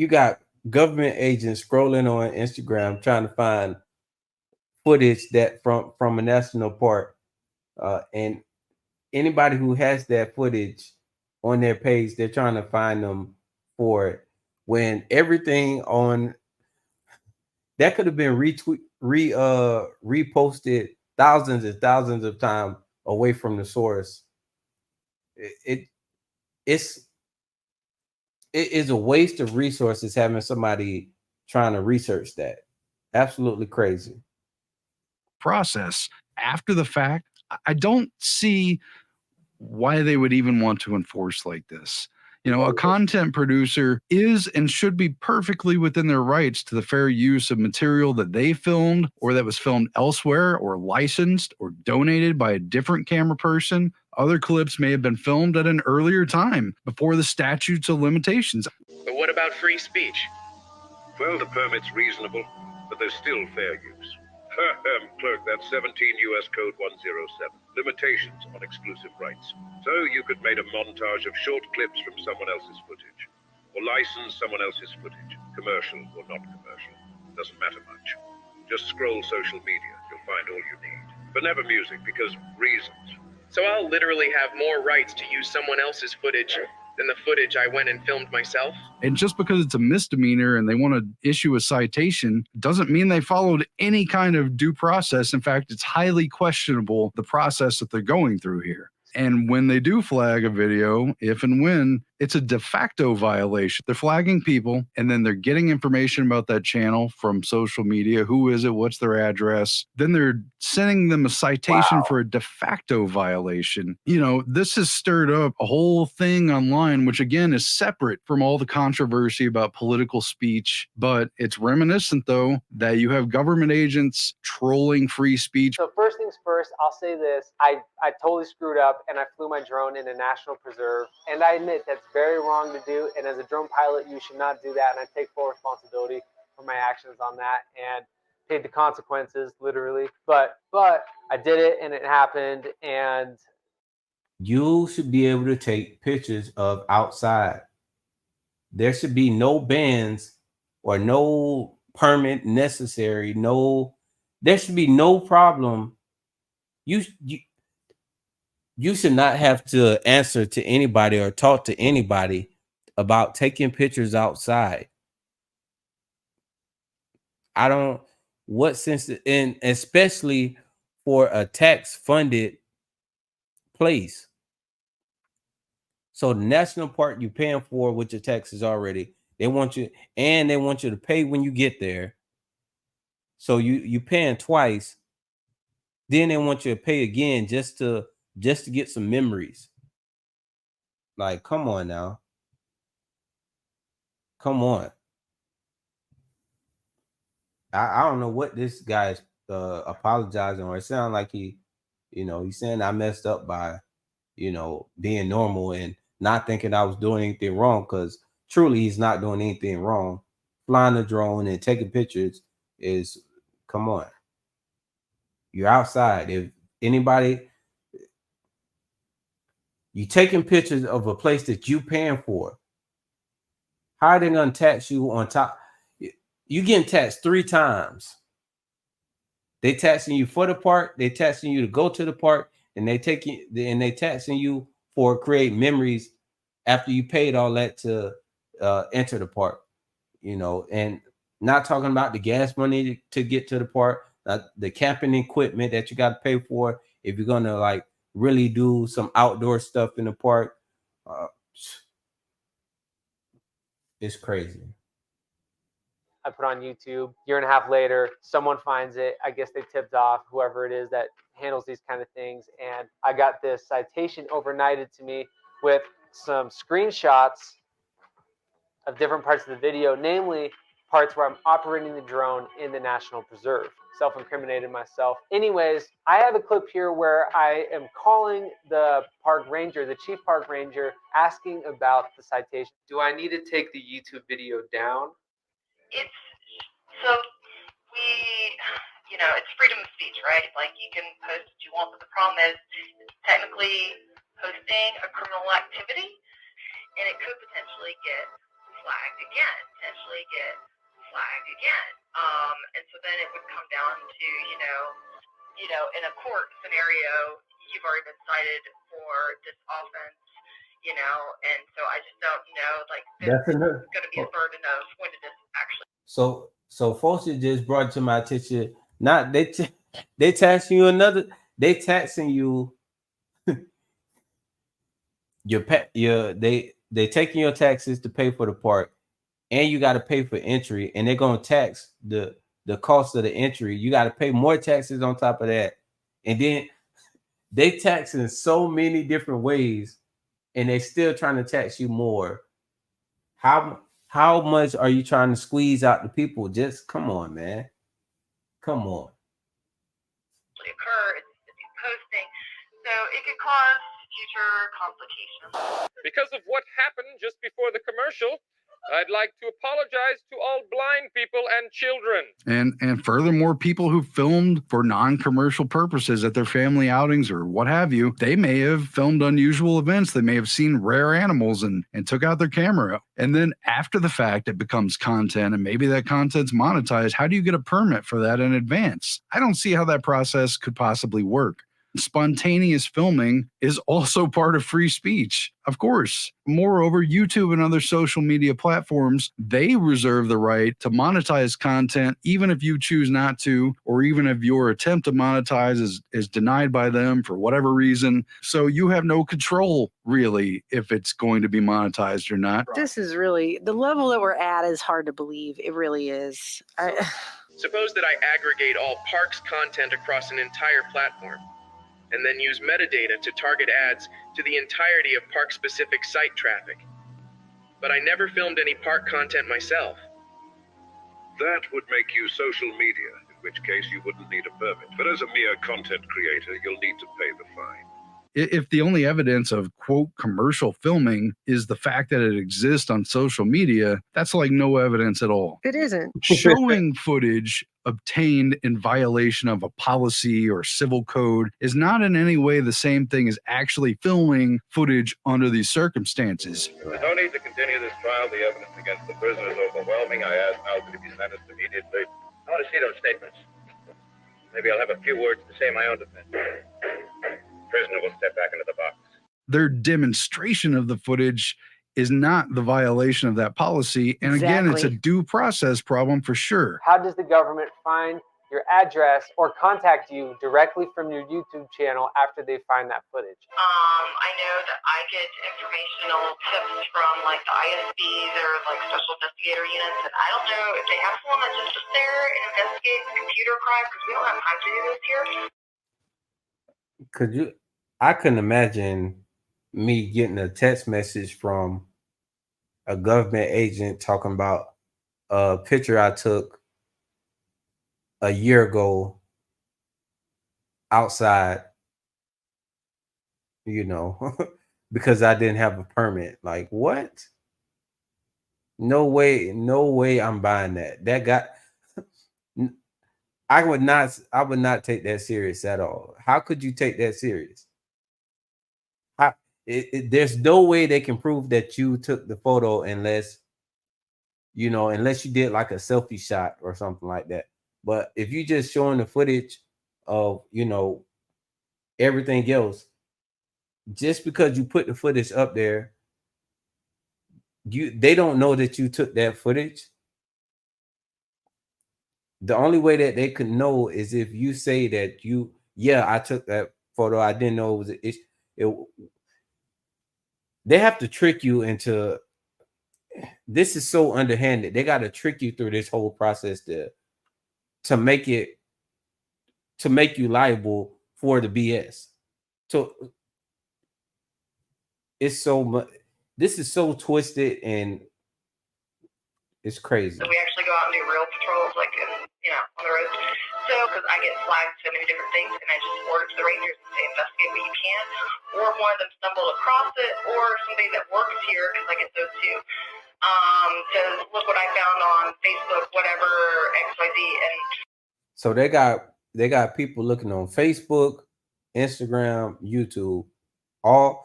got government agents scrolling on Instagram trying to find footage that from a national park, and anybody who has that footage on their page, they're trying to find them for it. When everything on that could have been reposted thousands and thousands of times away from the source. It is a waste of resources having somebody trying to research that. Absolutely crazy. Process after the fact, I don't see why they would even want to enforce like this. You know, a content producer is and should be perfectly within their rights to the fair use of material that they filmed or that was filmed elsewhere or licensed or donated by a different camera person. Other clips may have been filmed at an earlier time before the statutes of limitations. But what about free speech? Well, the permit's reasonable, but there's still fair use. Clerk, that's 17 U.S. Code 107. Limitations on exclusive rights. So you could make a montage of short clips from someone else's footage, or license someone else's footage, commercial or not commercial. Doesn't matter much. Just scroll social media, you'll find all you need. But never music, because reasons. So I'll literally have more rights to use someone else's footage than the footage I went and filmed myself? And just because it's a misdemeanor and they want to issue a citation doesn't mean they followed any kind of due process. In fact, it's highly questionable the process that they're going through here. And when they do flag a video, if and when, it's a de facto violation. They're flagging people and then they're getting information about that channel from social media. Who is it? What's their address? Then they're sending them a citation for a de facto violation. You know, this has stirred up a whole thing online, which again is separate from all the controversy about political speech. But it's reminiscent, though, that you have government agents trolling free speech. So first things first, I'll say this. I totally screwed up and I flew my drone in a national preserve. And I admit that's very wrong to do. And as a drone pilot, you should not do that. And I take full responsibility for my actions on that and paid the consequences, literally. But I did it and it happened. And you should be able to take pictures of outside. There should be no bans or no permit necessary. There should be no problem. You should not have to answer to anybody or talk to anybody about taking pictures outside. I don't, what sense, and especially for a tax-funded place. So the national park you're paying for with your taxes already, they want you to pay when you get there. So you paying twice. Then they want you to pay again just to get some memories. Like, come on now. Come on. I don't know what this guy is apologizing, or it sounds like he's saying I messed up by, being normal and not thinking I was doing anything wrong, because truly he's not doing anything wrong. Flying a drone and taking pictures is, come on. You're outside. If anybody, you taking pictures of a place that you paying for, how are they gonna tax you on top? You getting taxed 3 times. They taxing you for the park, they taxing you to go to the park, and they taxing you for create memories after you paid all that to enter the park. And not talking about the gas money to get to the park, the camping equipment that you got to pay for if you're gonna like really do some outdoor stuff in the park. It's crazy. I put on YouTube. Year and a half later, someone finds it. I guess they tipped off whoever it is that handles these kind of things. And I got this citation overnighted to me with some screenshots of different parts of the video, namely parts where I'm operating the drone in the National Preserve. Self-incriminated myself. Anyways, I have a clip here where I am calling the park ranger, the chief park ranger, asking about the citation. Do I need to take the YouTube video down? So it's freedom of speech, right? Like, you can post what you want, but the problem is it's technically posting a criminal activity, and it could potentially get flagged again. And so then it would come down to, in a court scenario, you've already been cited for this offense, and so I just don't know, like, this is going to be a burden of when did this actually. So folks just brought to my attention. Not they taxing you they taxing you they taking your taxes to pay for the park, and you got to pay for entry, and they're gonna tax the cost of the entry. You got to pay more taxes on top of that, and then they tax in so many different ways, and they still trying to tax you more. How much are you trying to squeeze out the people? Just come on, man. Come on. Occur, it's posting, so it could cause future complications. Because of what happened just before the commercial, I'd like to apologize to all blind people and children. And furthermore, people who filmed for non-commercial purposes at their family outings or what have you, they may have filmed unusual events. They may have seen rare animals and took out their camera. And then after the fact, it becomes content, and maybe that content's monetized. How do you get a permit for that in advance? I don't see how that process could possibly work. Spontaneous filming is also part of free speech, of course. Moreover, YouTube and other social media platforms, they reserve the right to monetize content even if you choose not to, or even if your attempt to monetize is denied by them for whatever reason. So you have no control, really, if it's going to be monetized or not. This is really, the level that we're at is hard to believe. It really is. Suppose that I aggregate all parks content across an entire platform, and then use metadata to target ads to the entirety of park-specific site traffic. But I never filmed any park content myself. That would make you social media, in which case you wouldn't need a permit. But as a mere content creator, you'll need to pay the fine. If the only evidence of, quote, commercial filming is the fact that it exists on social media, that's like no evidence at all. It isn't. Showing footage obtained in violation of a policy or civil code is not in any way the same thing as actually filming footage under these circumstances. There's no need to continue this trial. The evidence against the prisoner is overwhelming. I ask now that he be sentenced immediately. I want to see those statements. Maybe I'll have a few words to say in my own defense. Prisoner will step back into the box. Their demonstration of the footage is not the violation of that policy. And again, it's a due process problem for sure. How does the government find your address or contact you directly from your YouTube channel after they find that footage? I know that I get informational tips from like the ISBs or like special investigator units, and I don't know if they have someone that just sits there and investigates computer crime, because we don't have time to do this here. I couldn't imagine me getting a text message from a government agent talking about a picture I took a year ago outside, because I didn't have a permit. Like, what? No way I'm buying that. That got I would not take that serious at all. How could you take that serious? There's no way they can prove that you took the photo unless you did like a selfie shot or something like that. But if you just showing the footage of, everything else, just because you put the footage up there, they don't know that you took that footage. The only way that they could know is if you say that I took that photo. I didn't know it was they have to trick you into, this is so underhanded. They got to trick you through this whole process to make you liable for the BS. So it's so much. this is so twisted and it's crazy. So we actually go out and do real patrols, like, you know, on the road. So, because I get flagged so many different things, and I just forward it to the Rangers and say, investigate what you can. Or if one of them stumbled across it, or somebody that works here, because I get those too, says, look what I found on Facebook, whatever, XYZ, and So they got people looking on Facebook, Instagram, YouTube, all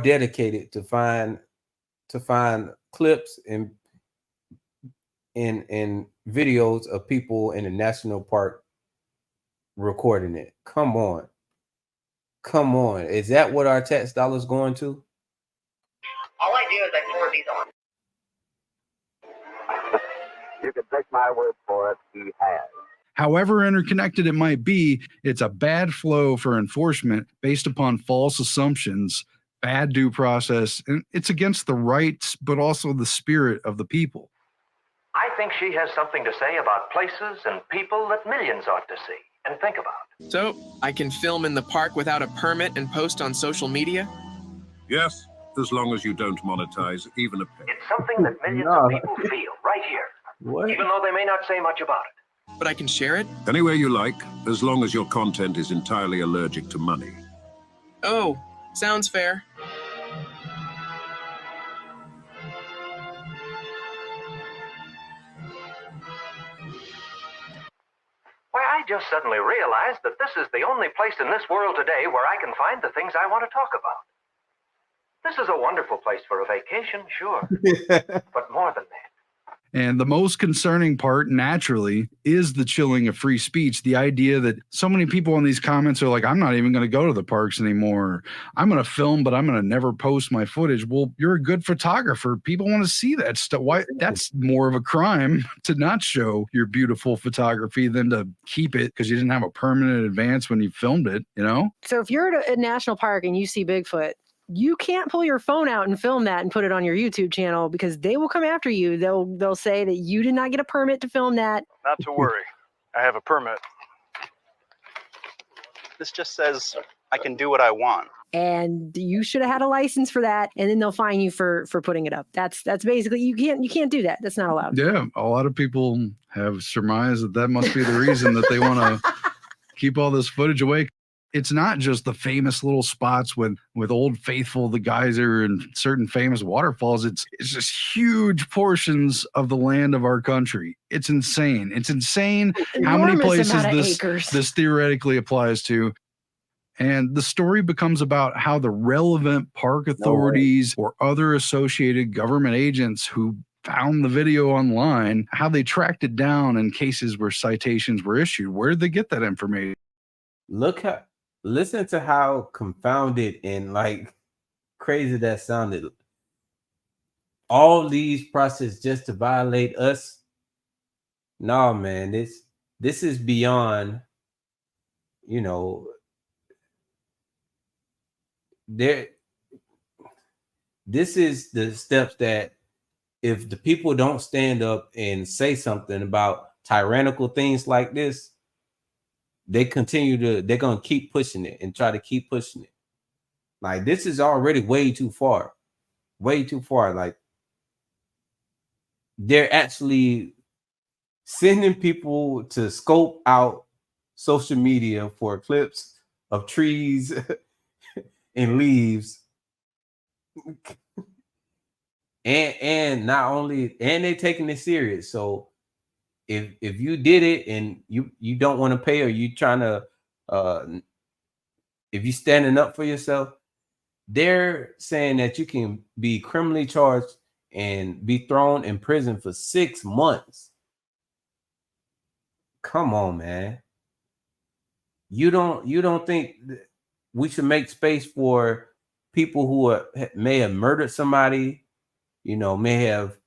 dedicated to find clips and videos of people in the national park recording it. Come on. Is that what our tax dollars going to? all I do is I forward these on. You can take my word for it, he has. However interconnected it might be, it's a bad flow for enforcement based upon false assumptions, bad due process, and it's against the rights, but also the spirit of the people. I think she has something to say about places and people that millions ought to see and think about. So, I can film in the park without a permit and post on social media? Yes, as long as you don't monetize even a penny. It's something that millions of people feel right here, even though they may not say much about it. But I can share it? Anywhere you like, as long as your content is entirely allergic to money. Oh, sounds fair. Why, I just suddenly realized that this is the only place in this world today where I can find the things I want to talk about. This is a wonderful place for a vacation, sure, but more than that. And the most concerning part, naturally, is the chilling of free speech. The idea that so many people in these comments are like, I'm not even going to go to the parks anymore. I'm going to film, but I'm going to never post my footage. Well, you're a good photographer. People want to see that stuff. Why? That's more of a crime to not show your beautiful photography than to keep it because you didn't have a permanent advance when you filmed it, you know? So if you're at a national park and you see Bigfoot, you can't pull your phone out and film that and put it on your YouTube channel because they will come after you. They'll say that you did not get a permit to film that. Not to worry. I have a permit. This just says I can do what I want. And you should have had a license for that, and then they'll fine you for putting it up. That's basically you can't do that. That's not allowed. Yeah, a lot of people have surmised that must be the reason that they want to keep all this footage away. It's not just the famous little spots with Old Faithful, the geyser, and certain famous waterfalls. It's just huge portions of the land of our country. It's insane. It's insane how many places this theoretically applies to. And the story becomes about how the relevant park authorities or other associated government agents who found the video online, how they tracked it down in cases where citations were issued. Where did they get that information? Listen to how confounded and like crazy that sounded. All these processes just to violate us. No, man, this is beyond, you know, this is the steps that if the people don't stand up and say something about tyrannical things like this, they're going to keep pushing it and try to keep pushing it. Like, this is already way too far. Like, they're actually sending people to scope out social media for clips of trees and leaves. And not only, and they're taking it serious. So if you did it and you don't want to pay, or you trying to if you standing up for yourself, they're saying that you can be criminally charged and be thrown in prison for 6 months. Come on, man. You don't think we should make space for people who may have murdered somebody, you know, may have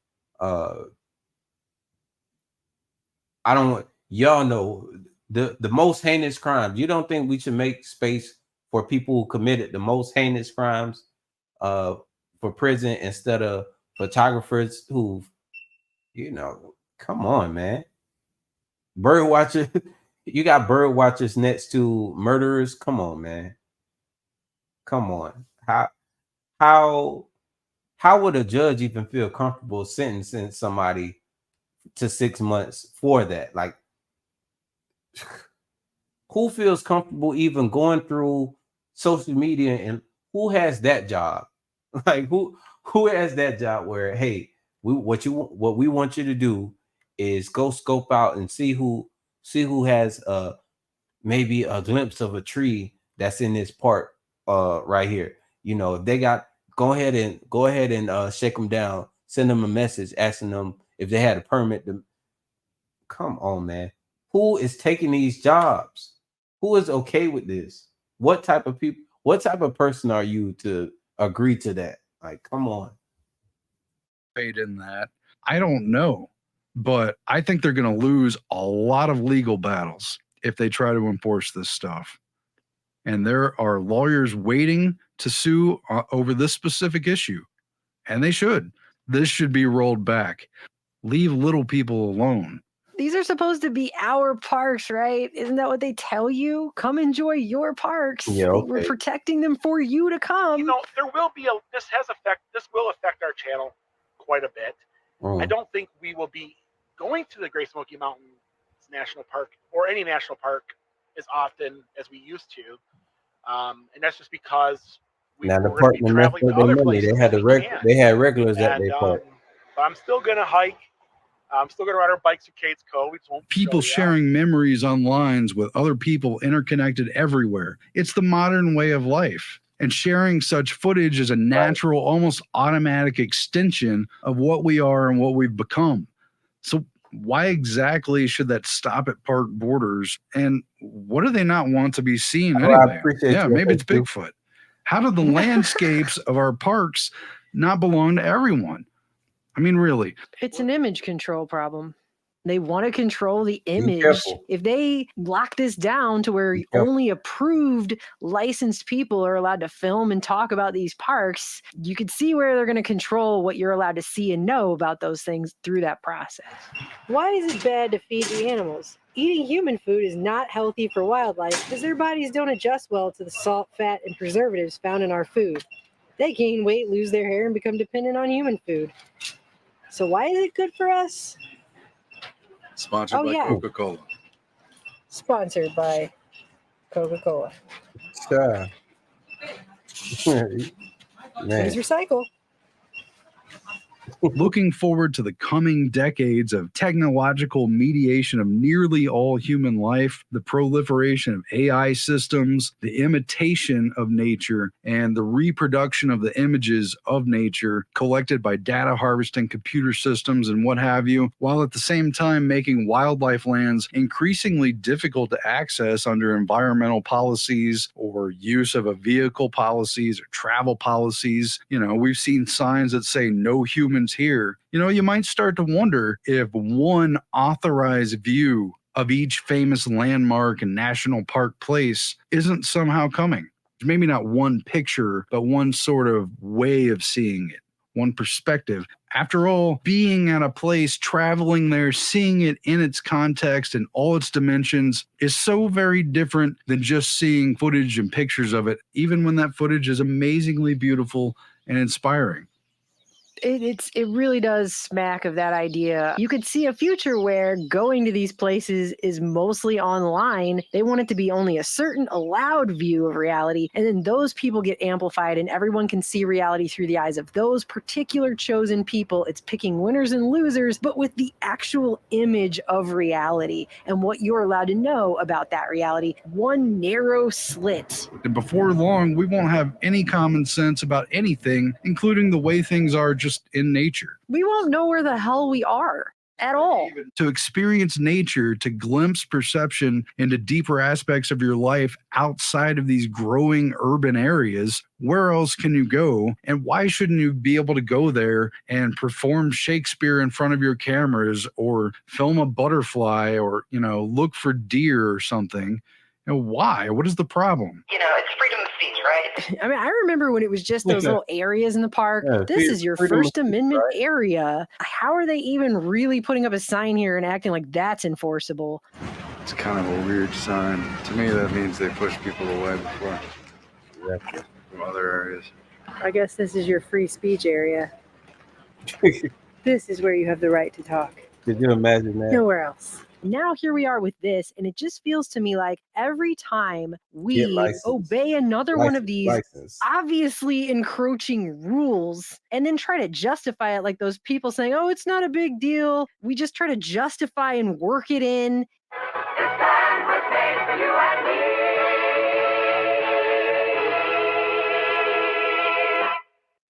y'all know the most heinous crimes. You don't think we should make space for people who committed the most heinous crimes for prison instead of photographers who, you know, come on, man. Bird watcher, you got bird watchers next to murderers. Come on, man. Come on. How how would a judge even feel comfortable sentencing somebody to 6 months for that? Like, who feels comfortable even going through social media, and who has that job? Like, who has that job where, hey, what we want you to do is go scope out and see who has maybe a glimpse of a tree that's in this park right here. If they got, go ahead and shake them down, send them a message asking them if they had a permit to come on, man. Who is taking these jobs? Who is okay with this? What type of person are you to agree to that? Like, come on. Paid in that. I don't know, but I think they're going to lose a lot of legal battles if they try to enforce this stuff. And there are lawyers waiting to sue over this specific issue, and they should. This should be rolled back. Leave little people alone. These are supposed to be our parks, right? Isn't that what they tell you? Come enjoy your parks. Yeah, okay. We're protecting them for you to come. There will be this will affect our channel quite a bit. I don't think we will be going to the Great Smoky Mountains National Park or any national park as often as we used to. And that's just because now the park be traveling to other places. They had regulars at their park. But I'm still gonna hike. I'm still gonna ride our bikes through Kate's Cove. We just won't people sharing memories on lines with other people interconnected everywhere. It's the modern way of life. And sharing such footage is a natural, almost automatic extension of what we are and what we've become. So why exactly should that stop at park borders? And what do they not want to be seen anyway? Yeah, maybe it's Bigfoot. How do the landscapes of our parks not belong to everyone? I mean, really. It's an image control problem. They want to control the image. If they lock this down to where only approved licensed people are allowed to film and talk about these parks, you could see where they're going to control what you're allowed to see and know about those things through that process. Why is it bad to feed the animals? Eating human food is not healthy for wildlife because their bodies don't adjust well to the salt, fat, and preservatives found in our food. They gain weight, lose their hair, and become dependent on human food. So why is it good for us? Sponsored by Coca-Cola. Sponsored by Coca-Cola. Sure. Please recycle. Looking forward to the coming decades of technological mediation of nearly all human life, the proliferation of AI systems, the imitation of nature, and the reproduction of the images of nature collected by data harvesting computer systems and what have you, while at the same time making wildlife lands increasingly difficult to access under environmental policies or use of a vehicle policies or travel policies. We've seen signs that say no humans here. You might start to wonder if one authorized view of each famous landmark and national park place isn't somehow coming. Maybe not one picture, but one sort of way of seeing it, one perspective. After all, being at a place, traveling there, seeing it in its context and all its dimensions is so very different than just seeing footage and pictures of it, even when that footage is amazingly beautiful and inspiring. It really does smack of that idea. You could see a future where going to these places is mostly online. They want it to be only a certain allowed view of reality, and then those people get amplified and everyone can see reality through the eyes of those particular chosen people. It's picking winners and losers, but with the actual image of reality and what you're allowed to know about that reality. One narrow slit. And before long, we won't have any common sense about anything, including the way things are just in nature. We won't know where the hell we are at all. To experience nature, to glimpse perception into deeper aspects of your life outside of these growing urban areas, where else can you go? And why shouldn't you be able to go there and perform Shakespeare in front of your cameras or film a butterfly or, look for deer or something? Why? What is the problem? It's freedom of speech, right? I mean, I remember when it was just those little areas in the park. This is your First Amendment area. How are they even really putting up a sign here and acting like that's enforceable? It's kind of a weird sign. To me, that means they push people away before from other areas. I guess this is your free speech area. This is where you have the right to talk. Could you imagine that? Nowhere else. Now here we are with this, and it just feels to me like every time we obey another one of these obviously encroaching rules and then try to justify it like those people saying, oh, it's not a big deal. We just try to justify and work it in.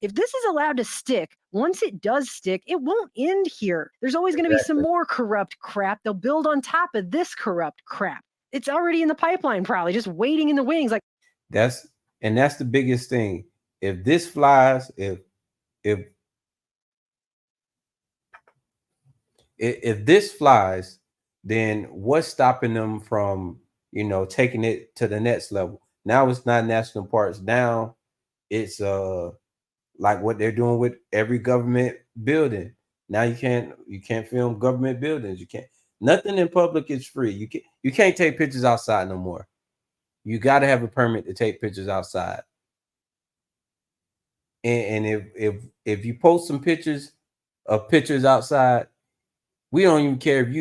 If this is allowed to stick, once it does stick, it won't end here. There's always going to be some more corrupt crap. They'll build on top of this corrupt crap. It's already in the pipeline, probably just waiting in the wings. Like that's the biggest thing. If this flies, if this flies, then what's stopping them from, you know, taking it to the next level? Now it's not national parks. Now it's like what they're doing with every government building. Now you can't film government buildings. You can't. Nothing in public is free. You can't take pictures outside no more. You got to have a permit to take pictures outside. And if you post some pictures outside, we don't even care if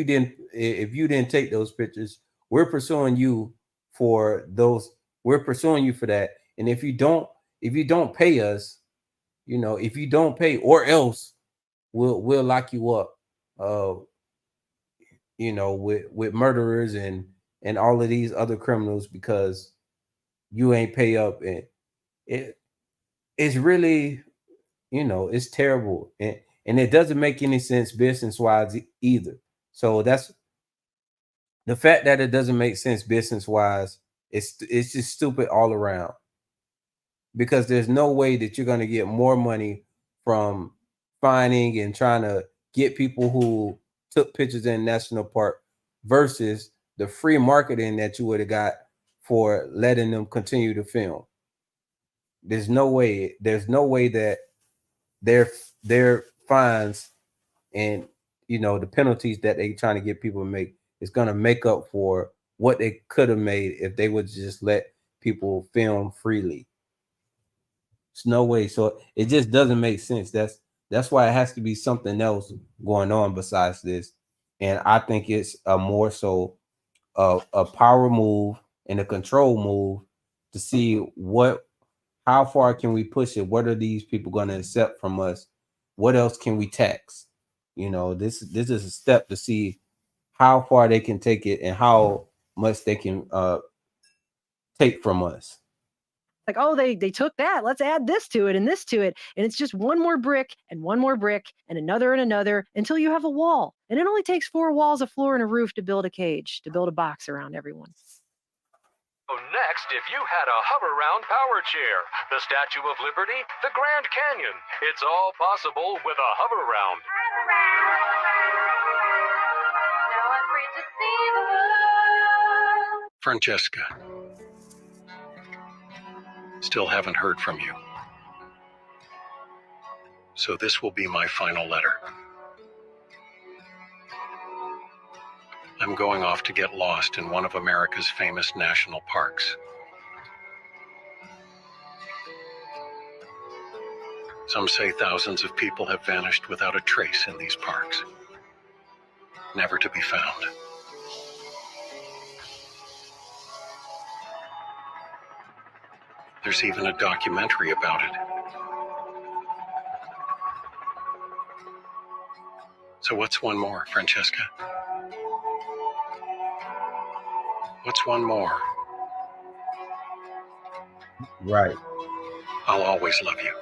you didn't take those pictures. We're pursuing you for those. We're pursuing you for that. And if you don't pay us, you know, if you don't pay, or else we'll lock you up, you know, with murderers and all of these other criminals because you ain't pay up. And it's really, you know, it's terrible. And it doesn't make any sense business wise either. So that's the fact that it doesn't make sense business wise. It's just stupid all around. Because there's no way that you're going to get more money from finding and trying to get people who took pictures in national park versus the free marketing that you would have got for letting them continue to film. There's no way that their fines and, you know, the penalties that they trying to get people to make is going to make up for what they could have made if they would just let people film freely. It's no way. So it just doesn't make sense. That's why it has to be something else going on besides this. And I think it's a more so a power move and a control move to see how far can we push it? What are these people going to accept from us? What else can we tax? You know, this is a step to see how far they can take it and how much they can take from us. Like, oh, they took that. Let's add this to it and this to it. And it's just one more brick and another until you have a wall. And it only takes 4 walls, a floor, and a roof to build a cage, to build a box around everyone. Next, if you had a hover-round power chair, the Statue of Liberty, the Grand Canyon, it's all possible with a hover-round. Francesca, still haven't heard from you. So this will be my final letter. I'm going off to get lost in one of America's famous national parks. Some say thousands of people have vanished without a trace in these parks, never to be found. There's even a documentary about it. So what's one more, Francesca? What's one more? Right. I'll always love you.